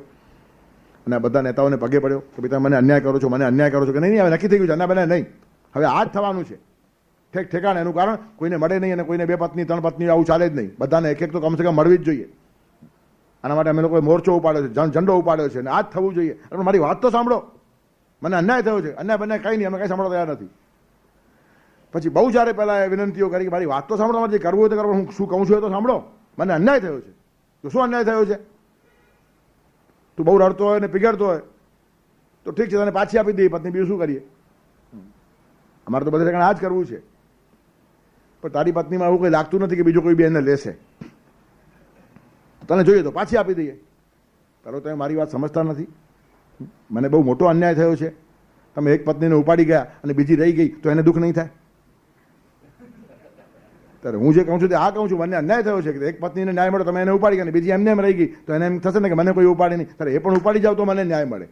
અને આ બધા નેતાઓને પગે પડ્યો કે ભાઈ તમે મને અન્યાય કરો છો, મને અન્યાય કરો છો. કે નહીં, હવે નક્કી થઈ ગયું છે, અન્યાય બને નહીં, હવે આ જ થવાનું છે ઠેક ઠેકાણે. એનું કારણ કોઈને મળે નહીં અને કોઈને બે પત્ની ત્રણ પત્ની આવું ચાલે જ નહીં. બધાને એક એક તો કમસે કમ મળવી જ જોઈએ. આના માટે અમે લોકોએ મોરચો ઉપાડ્યો છે, ઝંડો ઉપાડ્યો છે અને આ જ થવું જોઈએ. એટલે મારી વાત તો સાંભળો, મને અન્યાય થયો છે. અન્યાય બન્યાય કંઈ નહીં, અમે કંઈ સાંભળવા તૈયાર નથી. પછી બહુ જ્યારે પહેલાં એ વિનંતીઓ કરી કે મારી વાત તો સાંભળો, જે કરવું હોય તો કરો, હું શું કહું છું એ તો સાંભળો. મને અન્યાય થયો છે. તો શું અન્યાય થયો છે? તું બહુ રડતો હોય ને પીગળતો હોય તો ઠીક છે, તને પાછી આપી દઈએ પત્ની, બીજું શું કરીએ? અમારે તો બધે આ જ કરવું છે. પણ તારી પત્નીમાં એવું કંઈ લાગતું નથી કે બીજો કોઈ બી એને લેશે. તને જોઈએ તો પાછી આપી દઈએ. પેલો તમે મારી વાત સમજતા નથી. મને બહુ મોટો અન્યાય થયો છે. તમે એક પત્નીને ઉપાડી ગયા અને બીજી રહી ગઈ તો એને દુઃખ નહીં થાય? ત્યારે હું જે કહું છું તે આ કહું છું, મને અન્યાય થયો છે કે એક પત્નીને ન્યાય મળે, તમે એને ઉપાડી ગયા અને બીજી એમને એમ રહી ગઈ તો એને એમ થશે ને કે મને કોઈ ઉપાડી નહીં. ત્યારે એ પણ ઉપાડી જાવ તો મને ન્યાય મળે.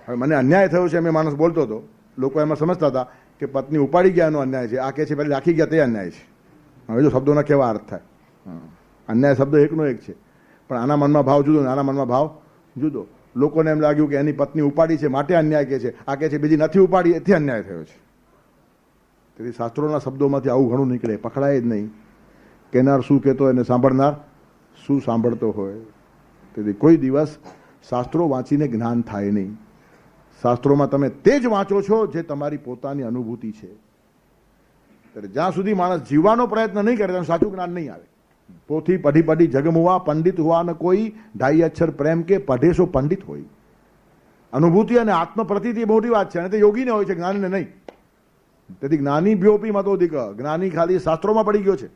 હવે મને અન્યાય થયો છે એમ માણસ બોલતો હતો. લોકો એમાં સમજતા હતા કે પત્ની ઉપાડી ગયા એનો અન્યાય છે, આ કે છે પહેલાં રાખી ગયા તે અન્યાય છે. હવે જો શબ્દોના કેવા અર્થ થાય. અન્યાય શબ્દ એકનો એક છે, પણ આના મનમાં ભાવ જુદો ને આના મનમાં ભાવ જુદો. લોકોને એમ લાગ્યું કે એની પત્ની ઉપાડી છે માટે અન્યાય કે છે, આ કે છે બીજી નથી ઉપાડી એથી અન્યાય થયો છે. તેથી શાસ્ત્રોના શબ્દોમાંથી આવું ઘણું નીકળે, પકડાય જ નહીં. કહેનાર શું કહેતો હોય અને સાંભળનાર શું સાંભળતો હોય. તેથી કોઈ દિવસ શાસ્ત્રો વાંચીને જ્ઞાન થાય નહીં. શાસ્ત્રોમાં તમે તે જ વાંચો છો જે તમારી પોતાની અનુભૂતિ છે. ત્યારે જ્યાં સુધી માણસ જીવવાનો પ્રયત્ન નહીં કરે ત્યાં સાચું જ્ઞાન નહીં આવે. પોથી પઢી પઢી જગમુવા પંડિત હુआ ન કોઈ, ઢાઈ અક્ષર પ્રેમ કે પઢે સો પંડિત હોય. અનુભૂતિ અને આત્મ પ્રતીતિ મોટી વાત છે અને તે યોગીને હોય છે, જ્ઞાનીને નહીં. તેથી જ્ઞાની ભ્યોપી મતોધિક, જ્ઞાની ખાલી શાસ્ત્રોમાં પડી ગયો છે.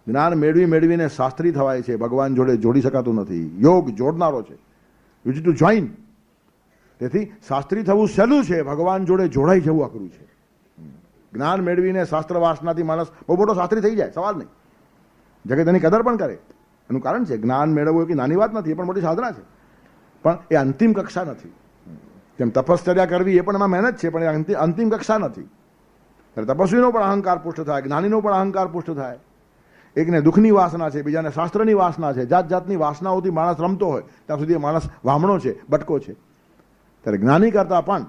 જ્ઞાન મેળવી મેળવીને શાસ્ત્રી થવાય છે, ભગવાન જોડે જોડી શકાતું નથી. યોગ જોડનારો છે, યુ ટુ જોઈન. તેથી શાસ્ત્રી થવું સહેલું છે, ભગવાન જોડે જોડાઈ જવું અઘરું છે. જ્ઞાન મેળવીને શાસ્ત્ર વાસનાથી માણસ બહુ મોટો શાસ્ત્રી થઈ જાય, સવાલ નહીં. જગત એની કદર પણ કરે. એનું કારણ છે જ્ઞાન મેળવવું કે નાની વાત નથી, એ પણ મોટી સાધના છે, પણ એ અંતિમ કક્ષા નથી. જેમ તપશ્ચર્યા કરવી એ પણ એમાં મહેનત છે, પણ એ અંતિમ કક્ષા નથી. ત્યારે તપસ્વીનો પણ અહંકાર પુષ્ટ થાય, જ્ઞાનીનો પણ અહંકાર પુષ્ટ થાય. એકને દુઃખની વાસના છે, બીજાને શાસ્ત્રની વાસના છે. જાત જાતની વાસનાઓથી માણસ રમતો હોય ત્યાં સુધી એ માણસ વામણો છે, બટકો છે. ત્યારે જ્ઞાની કરતાં પણ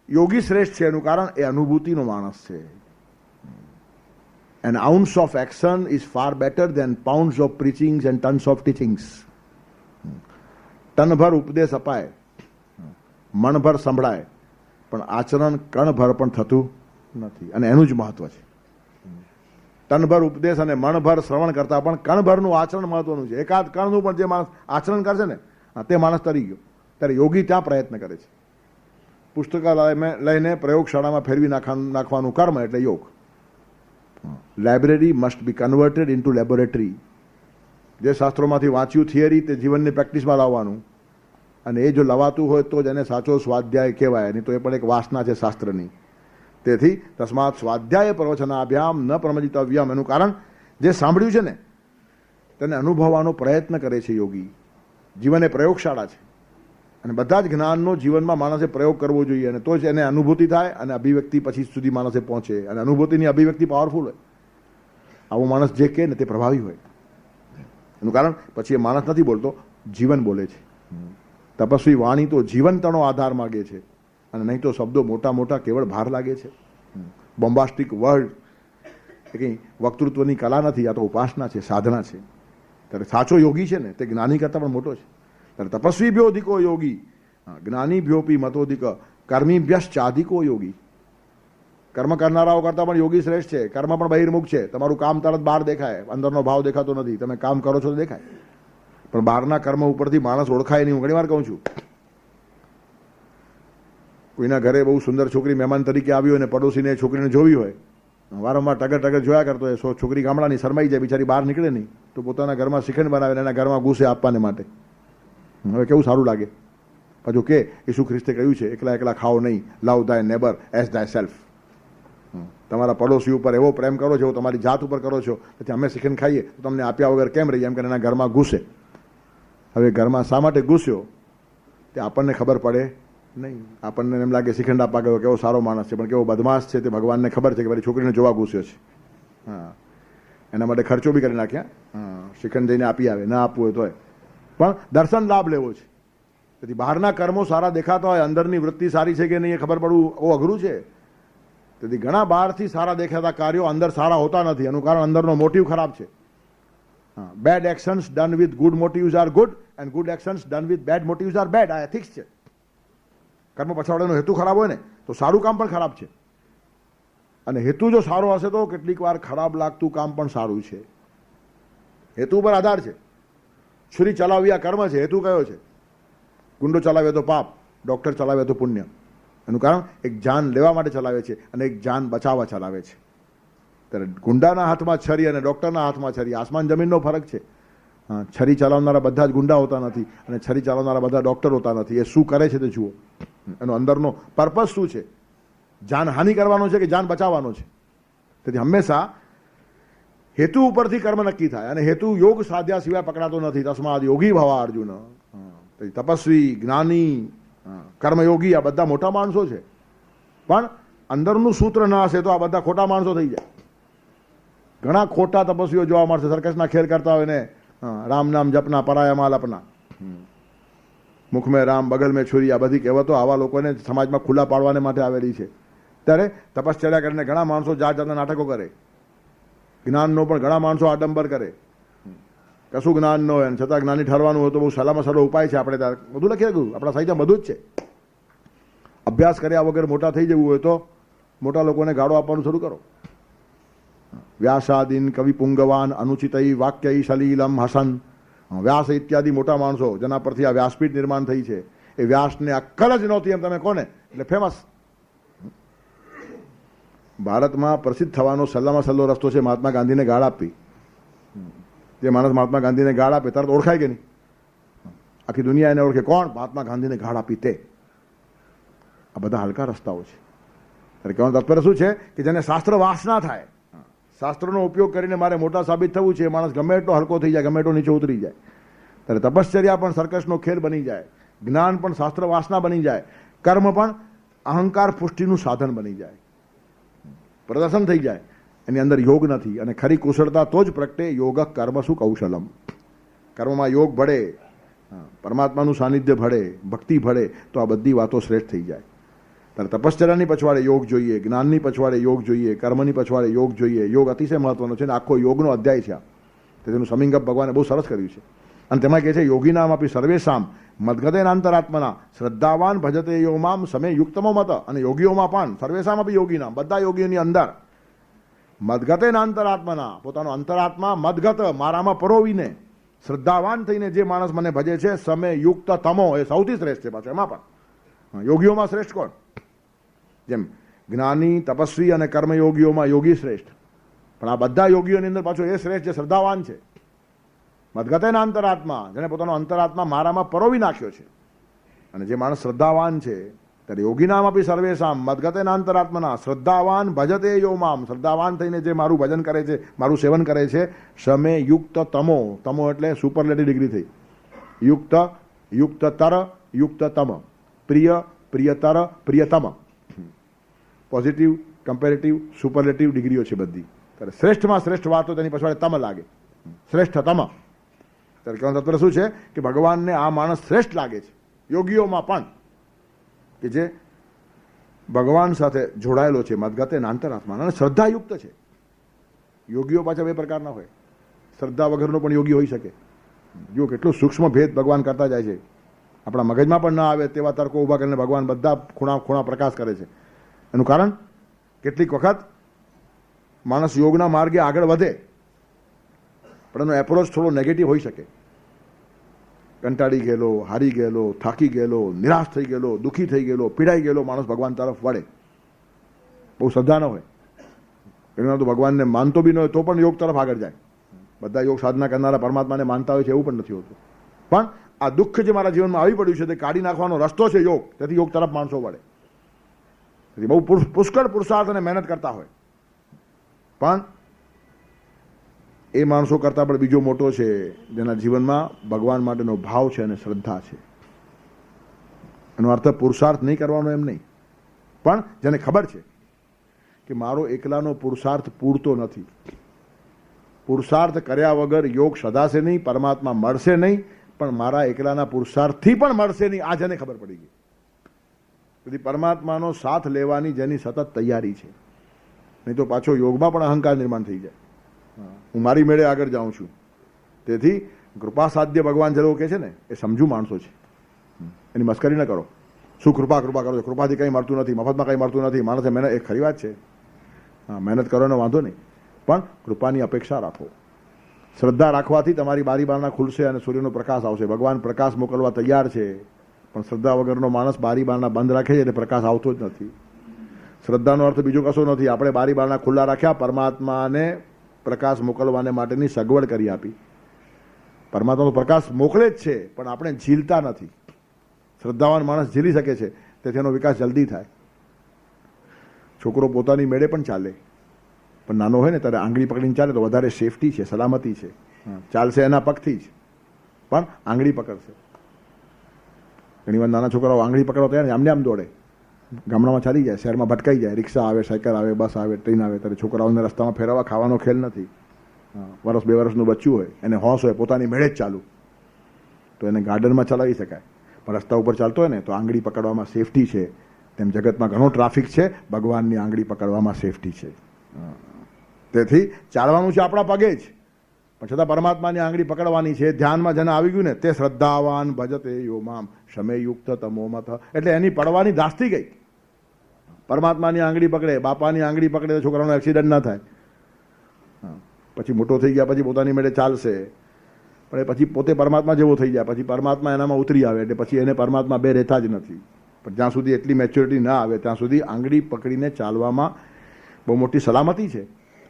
યોગી શ્રેષ્ઠ છે. એનું કારણ એ અનુભૂતિનો માણસ છે. An ounce of action is far better than pounds of preachings and tons of teachings. ટનભર ઉપદેશ અપાય, મણભર સંભળાય, પણ આચરણ કણભર પણ થતું નથી. અને એનું જ મહત્વ છે. ટનભર ઉપદેશ અને મણભર શ્રવણ કરતા પણ કણભરનું આચરણ મહત્વનું છે. એકાદ કણનું પણ જે માણસ આચરણ કરશે ને તે માણસ તરી ગયો. ત્યારે યોગી ત્યાં પ્રયત્ન કરે છે. પુસ્તકાલયમાં લઈને પ્રયોગશાળામાં ફેરવી નાખવાનું કર્મ એટલે યોગ. Library must be converted into laboratory. જે શાસ્ત્રોમાંથી વાંચ્યું થિયરી તે જીવનની પ્રેક્ટિસમાં લાવવાનું, અને એ જો લવાતું હોય તો જ એને સાચો સ્વાધ્યાય કહેવાય. નહીં તો એ પણ એક વાસના છે શાસ્ત્રની. તેથી તસ્માત સ્વાધ્યાય પ્રવચનાભ્યામ ન પ્રમજિતવ્યમ. એનું કારણ જે સાંભળ્યું છે ને તેને અનુભવવાનો પ્રયત્ન કરે છે યોગી. જીવન એ પ્રયોગશાળા છે અને બધા જ જ્ઞાનનો જીવનમાં માણસે પ્રયોગ કરવો જોઈએ, અને તો જ એને અનુભૂતિ થાય અને અભિવ્યક્તિ પછી સુધી માણસે પહોંચે. અને અનુભૂતિની અભિવ્યક્તિ પાવરફુલ હોય. આવો માણસ જે કહે ને તે પ્રભાવી હોય. એનું કારણ પછી એ માણસ નથી બોલતો, જીવન બોલે છે. તપસ્વી વાણી તો જીવંતનો આધાર માગે છે, અને નહીં તો શબ્દો મોટા મોટા કેવળ ભાર લાગે છે. બોમ્બાસ્ટિક વર્ડ એ કંઈ વક્તૃત્વની કલા નથી, આ તો ઉપાસના છે, સાધના છે. ત્યારે સાચો યોગી છે ને તે જ્ઞાની કરતાં પણ મોટો છે. ત્યારે તપસ્વીભ્યો અધિકો યોગી, જ્ઞાનીભ્યોપી મતોધિક, કર્મીભ્યશ્ચાધિકો યોગી. કર્મ કરનારાઓ કરતાં પણ યોગી શ્રેષ્ઠ છે. કર્મ પણ બહિર્મુખ છે. તમારું કામ તરત બહાર દેખાય, અંદરનો ભાવ દેખાતો નથી. તમે કામ કરો છો તો દેખાય, પણ બહારના કર્મ ઉપરથી માણસ ઓળખાય નહીં. હું ઘણી વાર કહું છું, કોઈના ઘરે બહુ સુંદર છોકરી મહેમાન તરીકે આવી હોય ને પડોશીને છોકરીને જોવી હોય, વારંવાર ટગર ટગર જોયા કરતો હોય, છોકરી ગામડાની શરમાઈ જાય, બિચારી બહાર નીકળે નહીં, તો પોતાના ઘરમાં શ્રીખંડ બનાવે એના ઘરમાં ઘૂસે આપવાને માટે. હવે કેવું સારું લાગે. પાછું કે ઈસુ ખ્રિસ્તે કહ્યું છે, એકલા એકલા ખાઓ નહીં, લવ ધાય નેબર એઝ ધાય સેલ્ફ. તમારા પડોશી ઉપર એવો પ્રેમ કરો છો, તમારી જાત ઉપર કરો છો, પછી અમે શ્રીખંડ ખાઈએ તો તમને આપ્યા વગર કેમ રહીએ, એમ કરીને એના ઘરમાં ઘૂસે. હવે ઘરમાં શા માટે ઘૂસ્યો તે આપણને ખબર પડે નહીં. આપણને એમ લાગે શ્રીખંડ આપવા ગયો, કેવો સારો માણસ છે, પણ કેવો બદમાશ છે તે ભગવાનને ખબર છે કે મારી છોકરીને જોવા ઘૂસ્યો છે. હા, એના માટે ખર્ચો બી કરી નાખ્યા. હા, શ્રીખંડ જઈને આપી આવે, ના આપવું હોય તોય, પણ દર્શન લાભ લેવો છે. તેથી બહારના કર્મો સારા દેખાતા હોય, અંદરની વૃત્તિ સારી છે કે નહીં એ ખબર પડવું બહુ અઘરું છે. તેથી ઘણા બહારથી સારા દેખાતા કાર્યો અંદર સારા હોતા નથી. એનું કારણ અંદરનો મોટિવ ખરાબ છે. Bad actions done with good motives are good, and good actions done with bad motives are bad. આ એથિક્સ છે. કર્મ પછાડવાનો હેતુ ખરાબ હોય ને તો સારું કામ પણ ખરાબ છે, અને હેતુ જો સારો હશે તો કેટલીક વાર ખરાબ લાગતું કામ પણ સારું છે. હેતુ ઉપર આધાર છે. છુરી ચલાવવી આ કર્મ છે. હેતુ કયો છે? ગુંડો ચલાવે તો પાપ, ડોક્ટર ચલાવે તો પુણ્ય. એનું કારણ એક જાન લેવા માટે ચલાવે છે અને એક જાન બચાવવા ચલાવે છે. ત્યારે ગુંડાના હાથમાં છરી અને ડોક્ટરના હાથમાં છરી, આસમાન જમીનનો ફરક છે. છરી ચલાવનારા બધા જ ગુંડા હોતા નથી, અને છરી ચલાવનારા બધા ડોક્ટર હોતા નથી. એ શું કરે છે તે જુઓ. એનો અંદરનો પર્પઝ શું છે? જાન હાનિ કરવાનો છે કે જાન બચાવવાનો છે? તેથી હંમેશા હેતુ ઉપરથી કર્મ નક્કી થાય, અને હેતુ યોગ સાધ્યા સિવાય પકડાતો નથી. તસ્માદ યોગી ભવા અર્જુન. તપસ્વી, જ્ઞાની, કર્મયોગી આ બધા મોટા માણસો છે, પણ અંદરનું સૂત્ર ના હશે તો આ બધા ખોટા માણસો થઈ જાય. ઘણા ખોટા તપસ્વીઓ જોવા મળશે, સર્કસના ખેલ કરતા હોય ને રામ નામ જપના પરાયા માલ અપના, મુખ મેં રામ બગલ મેં છુરી, આ બધી કહેવતો આવા લોકોને સમાજમાં ખુલ્લા પાડવાને માટે આવેલી છે. ત્યારે તપશ્ચર્યા કરીને ઘણા માણસો જાત જાતના નાટકો કરે. જ્ઞાનનો પણ ઘણા માણસો આડંબર કરે. કશું જ્ઞાન ન હોય છતાં જ્ઞાની ઠરવાનું હોય તો બહુ સલામાં સલો ઉપાય છે. આપણે ત્યાં બધું લખી રાખ્યું, આપણા સાહિત્યમાં બધું જ છે. અભ્યાસ કર્યા વગર મોટા થઈ જવું હોય તો મોટા લોકોને ગાળો આપવાનું શરૂ કરો. વ્યાસાદીન કવિ પુંગવાન અનુચિતઈ વાક્યઈ સલીલમ હસન. વ્યાસ ઇત્યાદિ મોટા માણસો જેના પરથી આ વ્યાસપીઠ નિર્માણ થઈ છે, એ વ્યાસને અક્કલ જ નહોતી એમ તમે કોને એટલે ફેમસ. ભારતમાં પ્રસિદ્ધ થવાનો સલ્લામાં સલ્લો રસ્તો છે મહાત્મા ગાંધીને ગાળ આપવી. જે માણસ મહાત્મા ગાંધીને ગાળ આપે તરત ઓળખાય કે નહીં? આખી દુનિયા એને ઓળખે. કોણ? મહાત્મા ગાંધીને ગાળ આપી તે. આ બધા હલકા રસ્તાઓ છે. ત્યારે કહેવાનું તાત્પર્ય શું છે કે જેને શાસ્ત્ર વાસના થાય, શાસ્ત્રનો ઉપયોગ કરીને મારે મોટા સાબિત થવું છે, એ માણસ ગમે એટલો હલકો થઈ જાય, ગમે એટલો નીચે ઉતરી જાય. ત્યારે તપશ્ચર્યા પણ સર્કસનો ખેલ બની જાય, જ્ઞાન પણ શાસ્ત્ર વાસના બની જાય, કર્મ પણ અહંકાર પુષ્ટિનું સાધન બની જાય, પ્રદર્શન થઈ જાય. એની અંદર યોગ નથી. અને ખરી કુશળતા તો જ પ્રગટે. યોગ કર્મ શું કૌશલમ. કર્મમાં યોગ ભળે, પરમાત્માનું સાનિધ્ય ભળે, ભક્તિ ભળે, તો આ બધી વાતો શ્રેષ્ઠ થઈ જાય. ત્યારે તપશ્ચર્યાની પછવાડે યોગ જોઈએ, જ્ઞાનની પછવાડે યોગ જોઈએ, કર્મની પછવાડે યોગ જોઈએ. યોગ અતિશય મહત્વનો છે, અને આખો યોગનો અધ્યાય છે આ. તેનું સમિંગઅપ ભગવાને બહુ સરસ કર્યું છે. અને તેમાં કહે છે યોગીનામ આપી સર્વેશામ મદગતેનાંતરાત્મના શ્રદ્ધાવાન ભજતે યોમામ સમય યુક્તમો મત. અને યોગીઓમાં પણ સર્વેશામ આપી યોગીનામ, બધા યોગીઓની અંદર મદગતેનાંતરાત્મના, પોતાનો અંતરાત્મા મદગત મારામાં પરોવીને શ્રદ્ધાવાન થઈને જે માણસ મને ભજે છે, સમય યુક્ત તમો, એ સૌથી શ્રેષ્ઠ છે. પાછો એમાં પણ યોગીઓમાં શ્રેષ્ઠ કોણ? જેમ જ્ઞાની, તપસ્વી અને કર્મયોગીઓમાં યોગી શ્રેષ્ઠ, પણ આ બધા યોગીઓની અંદર પાછો એ શ્રેષ્ઠ જે શ્રદ્ધાવાન છે. મદગતેના અંતરાત્મા, જેને પોતાનો અંતરાત્મા મારામાં પરોવી નાખ્યો છે. અને જે માણસ શ્રદ્ધાવાન છે, ત્યારે યોગીનામ આપી સર્વેશામ મદગતેના અંતરાત્મના શ્રદ્ધાવાન ભજતે યોમામ, શ્રદ્ધાવાન થઈને જે મારું ભજન કરે છે, મારું સેવન કરે છે, સમે યુક્ત તમો. તમો એટલે સુપરલેટિવ ડિગ્રી થઈ. યુક્ત, યુક્તતર, યુક્તતમ, પ્રિય, પ્રિયતર, પ્રિયતમ. પોઝિટિવ, કમ્પેરેટિવ, સુપરલેટિવ ડિગ્રીઓ છે બધી. ત્યારે શ્રેષ્ઠમાં શ્રેષ્ઠ વાત તો તેની પછવાડે તમ લાગે, શ્રેષ્ઠતમ. ત્યારે કહેવાનું તત્વ શું છે કે ભગવાનને આ માણસ શ્રેષ્ઠ લાગે છે યોગીઓમાં પણ, કે જે ભગવાન સાથે જોડાયેલો છે મદગતે અંતરાત્મા અને શ્રદ્ધાયુક્ત છે. યોગીઓ પાછા બે પ્રકારના હોય, શ્રદ્ધા વગરનો પણ યોગી હોઈ શકે. જો કેટલું સૂક્ષ્મ ભેદ ભગવાન કરતા જાય છે, આપણા મગજમાં પણ ના આવે તેવા તર્કો ઊભા કરીને ભગવાન બધા ખૂણા ખૂણા પ્રકાશ કરે છે. એનું કારણ કેટલીક વખત માણસ યોગના માર્ગે આગળ વધે પણ એનો એપ્રોચ થોડો નેગેટિવ હોઈ શકે. કંટાળી ગયેલો, હારી ગયેલો, થાકી ગયેલો, નિરાશ થઈ ગયેલો, દુઃખી થઈ ગયેલો, પીડાઈ ગયેલો માણસ ભગવાન તરફ વળે. બહુ શ્રદ્ધા ન હોય, ઘણીવાર તો ભગવાનને માનતો બી ન હોય તો પણ યોગ તરફ આગળ જાય. બધા યોગ સાધના કરનારા પરમાત્માને માનતા હોય છે એવું પણ નથી હોતું. પણ આ દુઃખ જે મારા જીવનમાં આવી પડ્યું છે તે કાઢી નાખવાનો રસ્તો છે યોગ, તેથી યોગ તરફ માણસો વળે. તેથી બહુ પુષ્કળ પુરુષાર્થ અને મહેનત કરતા હોય, પણ એ માણસો કરતાં પણ બીજો મોટો છે જેના જીવનમાં ભગવાન માટેનો ભાવ છે અને શ્રદ્ધા છે. એનો અર્થ પુરુષાર્થ નહીં કરવાનો એમ નહીં, પણ જેને ખબર છે કે મારો એકલાનો પુરુષાર્થ પૂરતો નથી, પુરુષાર્થ કર્યા વગર યોગ સધાશે નહીં, પરમાત્મા મળશે નહીં, પણ મારા એકલાના પુરુષાર્થથી પણ મળશે નહીં, આ જેને ખબર પડી ગઈ. તેથી પરમાત્માનો સાથ લેવાની જેની સતત તૈયારી છે, નહીં તો પાછો યોગમાં પણ અહંકાર નિર્માણ થઈ જાય. હું મારી મેળે આગળ જાઉં છું. તેથી કૃપા સાધ્ય ભગવાન જેવો કે છે ને એ સમજુ માણસો છે, એની મસ્કરી ન કરો. શું કૃપા કૃપા કરો છો, કૃપાથી કંઈ મળતું નથી, મફતમાં કંઈ મળતું નથી. માણસે મહેનત, એ ખરી વાત છે, હા મહેનત કરવાનો વાંધો નહીં, પણ કૃપાની અપેક્ષા રાખો. શ્રદ્ધા રાખવાથી તમારી બારી બારણા ખુલશે અને સૂર્યનો પ્રકાશ આવશે. ભગવાન પ્રકાશ મોકલવા તૈયાર છે, પણ શ્રદ્ધા વગરનો માણસ બારી બારણા બંધ રાખે છે એટલે પ્રકાશ આવતો જ નથી. શ્રદ્ધાનો અર્થ બીજો કશો નથી. આપણે બારી બારણા ખુલ્લા રાખ્યા, પરમાત્માને પ્રકાશ મોકલવાને માટેની સગવડ કરી આપી. પરમાત્માનો પ્રકાશ મોકલે જ છે, પણ આપણે ઝીલતા નથી. શ્રદ્ધાવાન માણસ ઝીલી શકે છે, તેથી એનો વિકાસ જલ્દી થાય. છોકરો પોતાની મેળે પણ ચાલે, પણ નાનો હોય ને ત્યારે આંગળી પકડીને ચાલે તો વધારે સેફટી છે, સલામતી છે. ચાલશે એના પગથી જ, પણ આંગળી પકડશે. ઘણીવાર નાના છોકરાઓ આંગળી પકડવા તૈયાર આમને આમ દોડે, ગામડામાં ચાલી જાય, શહેરમાં ભટકાઈ જાય, રિક્ષા આવે, સાયકલ આવે, બસ આવે, ટ્રેન આવે, ત્યારે છોકરાઓને રસ્તામાં ફેરવવા ખાવાનો ખેલ નથી. વર્ષ 2 વર્ષનું બચ્ચું હોય, એને હોશ હોય પોતાની મેળે જ ચાલુ, તો એને ગાર્ડનમાં ચલાવી શકાય. પણ રસ્તા ઉપર ચાલતો હોય ને તો આંગળી પકડવામાં સેફટી છે. તેમ જગતમાં ઘણો ટ્રાફિક છે, ભગવાનની આંગળી પકડવામાં સેફટી છે. તેથી ચાલવાનું છે આપણા પગે જ, પણ છતાં પરમાત્માની આંગળી પકડવાની છે. ધ્યાનમાં જેને આવી ગયું ને તે શ્રદ્ધાવાન ભજતે યો મામ શમેયુક્ત તમોમથ, એટલે એની પડવાની દાસ્તી ગઈ. પરમાત્માની આંગળી પકડે, બાપાની આંગળી પકડે તો છોકરાનો એક્સિડન્ટ ના થાય. પછી મોટો થઈ ગયા પછી પોતાની મેળે ચાલશે, પણ એ પછી પોતે પરમાત્મા જેવો થઈ જાય, પછી પરમાત્મા એનામાં ઉતરી આવે, એટલે પછી એને પરમાત્મા બે રહેતા જ નથી. પણ જ્યાં સુધી એટલી મેચ્યોરિટી ના આવે ત્યાં સુધી આંગળી પકડીને ચાલવામાં બહુ મોટી સલામતી છે.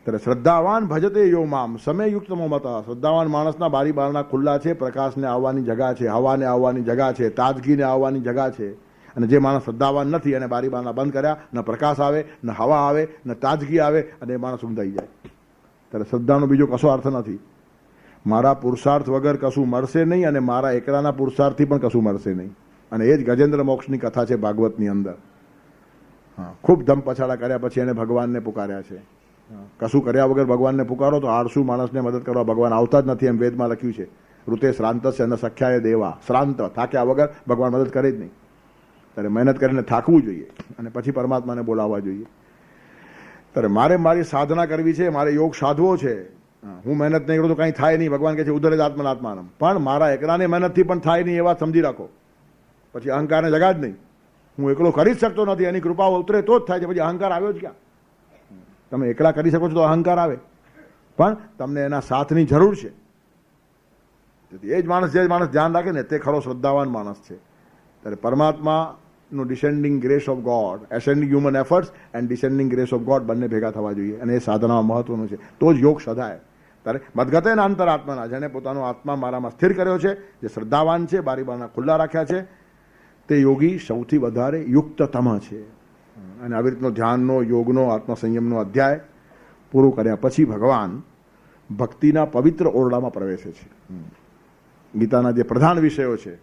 ત્યારે શ્રદ્ધાવાન ભજતે યો મામ સમયયુક્ત મોમતા, શ્રદ્ધાવાન માણસના બારી બારણા ખુલ્લા છે, પ્રકાશને આવવાની જગા છે, હવાને આવવાની જગા છે, તાજગીને આવવાની જગા છે. અને જે માણસ શ્રદ્ધાવાન નથી એને બારી બારણા બંધ કર્યા, ન પ્રકાશ આવે, ન હવા આવે, ન તાજગી આવે, અને એ માણસ ઊંધાઈ જાય. ત્યારે શ્રદ્ધાનો બીજો કશો અર્થ નથી. મારા પુરુષાર્થ વગર કશું મળશે નહીં, અને મારા એકલાના પુરુષાર્થથી પણ કશું મળશે નહીં. અને એ જ ગજેન્દ્ર મોક્ષની કથા છે ભાગવતની અંદર. હા, ખૂબ ધમ પછાડા કર્યા પછી એને ભગવાનને પુકાર્યા છે. કશું કર્યા વગર ભગવાનને પુકારો તો આળસુ માણસને મદદ કરવા ભગવાન આવતા જ નથી, એમ વેદમાં લખ્યું છે. ઋતે શ્રાંત છે અને સખ્યાએ દેવા, શ્રાંત થાક્યા વગર ભગવાન મદદ કરે જ નહીં. ત્યારે મહેનત કરીને થાકવું જોઈએ અને પછી પરમાત્માને બોલાવવા જોઈએ. ત્યારે મારે મારી સાધના કરવી છે, મારે યોગ સાધવો છે. હું મહેનત નહીં કરું તો કંઈ થાય નહીં. ભગવાન કહે છે ઉદરે જ આત્મનાત્માનમ, પણ મારા એકલાની મહેનતથી પણ થાય નહીં એ વાત સમજી રાખો. પછી અહંકારને જગા જ નહીં. હું એકલો કરી જ શકતો નથી, એની કૃપા ઉતરે તો જ થાય છે. પછી અહંકાર આવ્યો જ ક્યાં? તમે એકલા કરી શકો છો તો અહંકાર આવે, પણ તમને એના સાથની જરૂર છે. તેથી એ જ માણસ, જે માણસ ધ્યાન રાખે ને તે ખરો શ્રદ્ધાવાન માણસ છે. ત્યારે પરમાત્માનું descending grace of God, ascending human efforts and descending grace of God બંને ભેગા થવા જોઈએ, અને એ સાધનામાં મહત્વનું છે. તો જ યોગ સધાય. ત્યારે મદગતેના અંતરાત્માના, જેને પોતાનો આત્મા મારામાં સ્થિર કર્યો છે, જે શ્રદ્ધાવાન છે, બારી બારણા ખુલ્લા રાખ્યા છે, તે યોગી સૌથી વધારે યુક્તતમ છે. અને આવી રીતનો ધ્યાનનો, યોગનો, આત્મસંયમનો અધ્યાય પૂરો કર્યા પછી ભગવાન ભક્તિના પવિત્ર ઓરડામાં પ્રવેશે છે. ગીતાના જે પ્રધાન વિષયો છે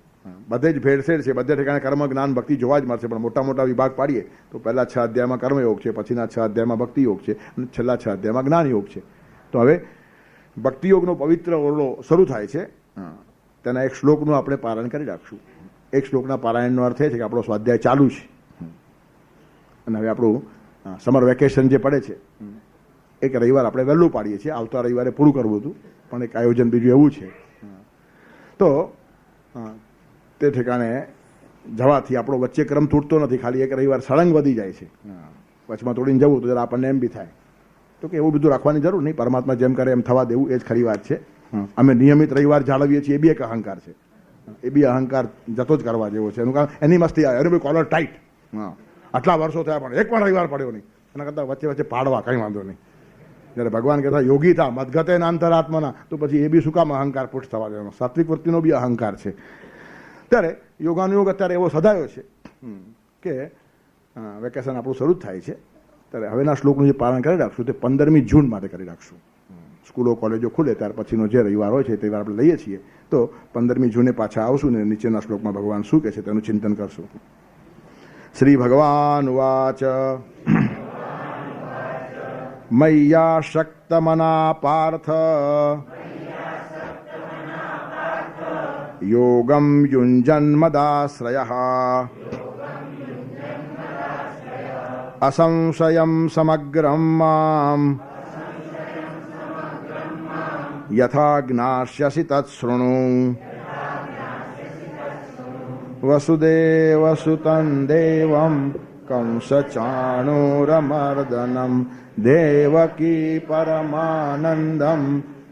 બધે જ ભેળસેળ છે, બધે ઠેકાણે કર્મ જ્ઞાન ભક્તિ જોવા જ મળશે, પણ મોટા મોટા વિભાગ પાડીએ તો પહેલા 6 અધ્યાયમાં કર્મયોગ છે, પછીના 6 અધ્યાયમાં ભક્તિ યોગ છે અને છેલ્લા 6 અધ્યાયમાં જ્ઞાન યોગ છે. તો હવે ભક્તિયોગનો પવિત્ર ઓરડો શરૂ થાય છે. તેના એક શ્લોકનું આપણે પારાયણ કરી રાખશું. એક શ્લોકના પારાયણનો અર્થ એ છે કે આપણો સ્વાધ્યાય ચાલુ છે અને હવે આપણું સમર વેકેશન જે પડે છે એક રવિવાર આપણે વહેલું પાડીએ છીએ. આવતા રવિવારે પૂરું કરવું હતું, પણ એક આયોજન બીજું એવું છે. તો તે ઠેકાણે જવાથી આપણો વચ્ચે ક્રમ તૂટતો નથી, ખાલી એક રવિવાર સળંગ વધી જાય છે. વચમાં તોડીને જવું તો જરા આપણને એમ બી થાય તો કે એવું બધું રાખવાની જરૂર નહીં, પરમાત્મા જેમ કરે એમ થવા દેવું, એ જ ખરી વાત છે. અમે નિયમિત રવિવાર જાળવીએ છીએ, એ બી એક અહંકાર છે. એ બી અહંકાર જતો જ કરવા જેવો છે. એનું કારણ એની મસ્તી આવે, અરે ભાઈ કોલર ટાઈટ, આટલા વર્ષો થયા પણ એક પણ રવિવાર પડ્યો નહીં, એના કરતાં વચ્ચે વચ્ચે પાડવા કંઈ વાંધો નહીં. જ્યારે ભગવાન કહેતા યોગી થા મદગતે નાંતરાત્મના, તો પછી એ બી શું કામ અહંકાર પુષ્ટ થવા દેવાનો? સાત્વિક વૃત્તિનો બી અહંકાર છે. ત્યારે યોગાનુયોગ અત્યારે એવો સદાયો છે કે વેકેશન આપણું શરૂ જ થાય છે. ત્યારે હવેના શ્લોકનું જે પાલન કરી રાખશું તે 15મી જૂન માટે કરી રાખશું. સ્કૂલો કોલેજો ખુલે ત્યાર પછીનો જે રવિવાર હોય છે તે વાર આપણે લઈએ છીએ. તો 15મી જૂને પાછા આવશું ને નીચેના શ્લોકમાં ભગવાન શું કહે છે તેનું ચિંતન કરશું. શ્રી ભગવાન વાચ મય્યા શક્તમના પાર્થ યોગમ યુંજન્મદાશ્રયઃ અસંશયમ સમગ્રમ મામ યથા જ્ઞાસ્યસી તત્શૃણુ વસુદેવસુતં દેવં કંસચાણૂરમર્દનમ દેવકી પરમાનંદમ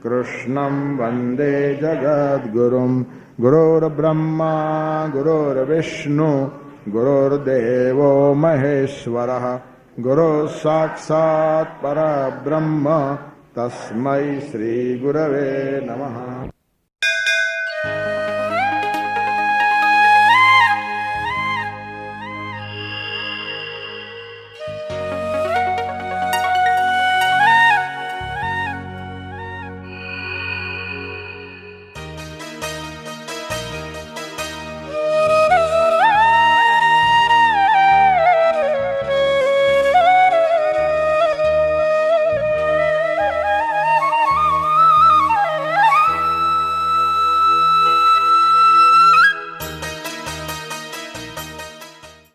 કૃષ્ણં વંદે જગદ્ગુરુમ ગુરુર્બ્રહ્મા ગુરુર્વિષ્ણુ ગુરુર્દેવો મહેશ્વરઃ ગુરુઃ સાક્ષાત પરબ્રહ્મ તસ્મૈ શ્રી ગુરવે નમઃ.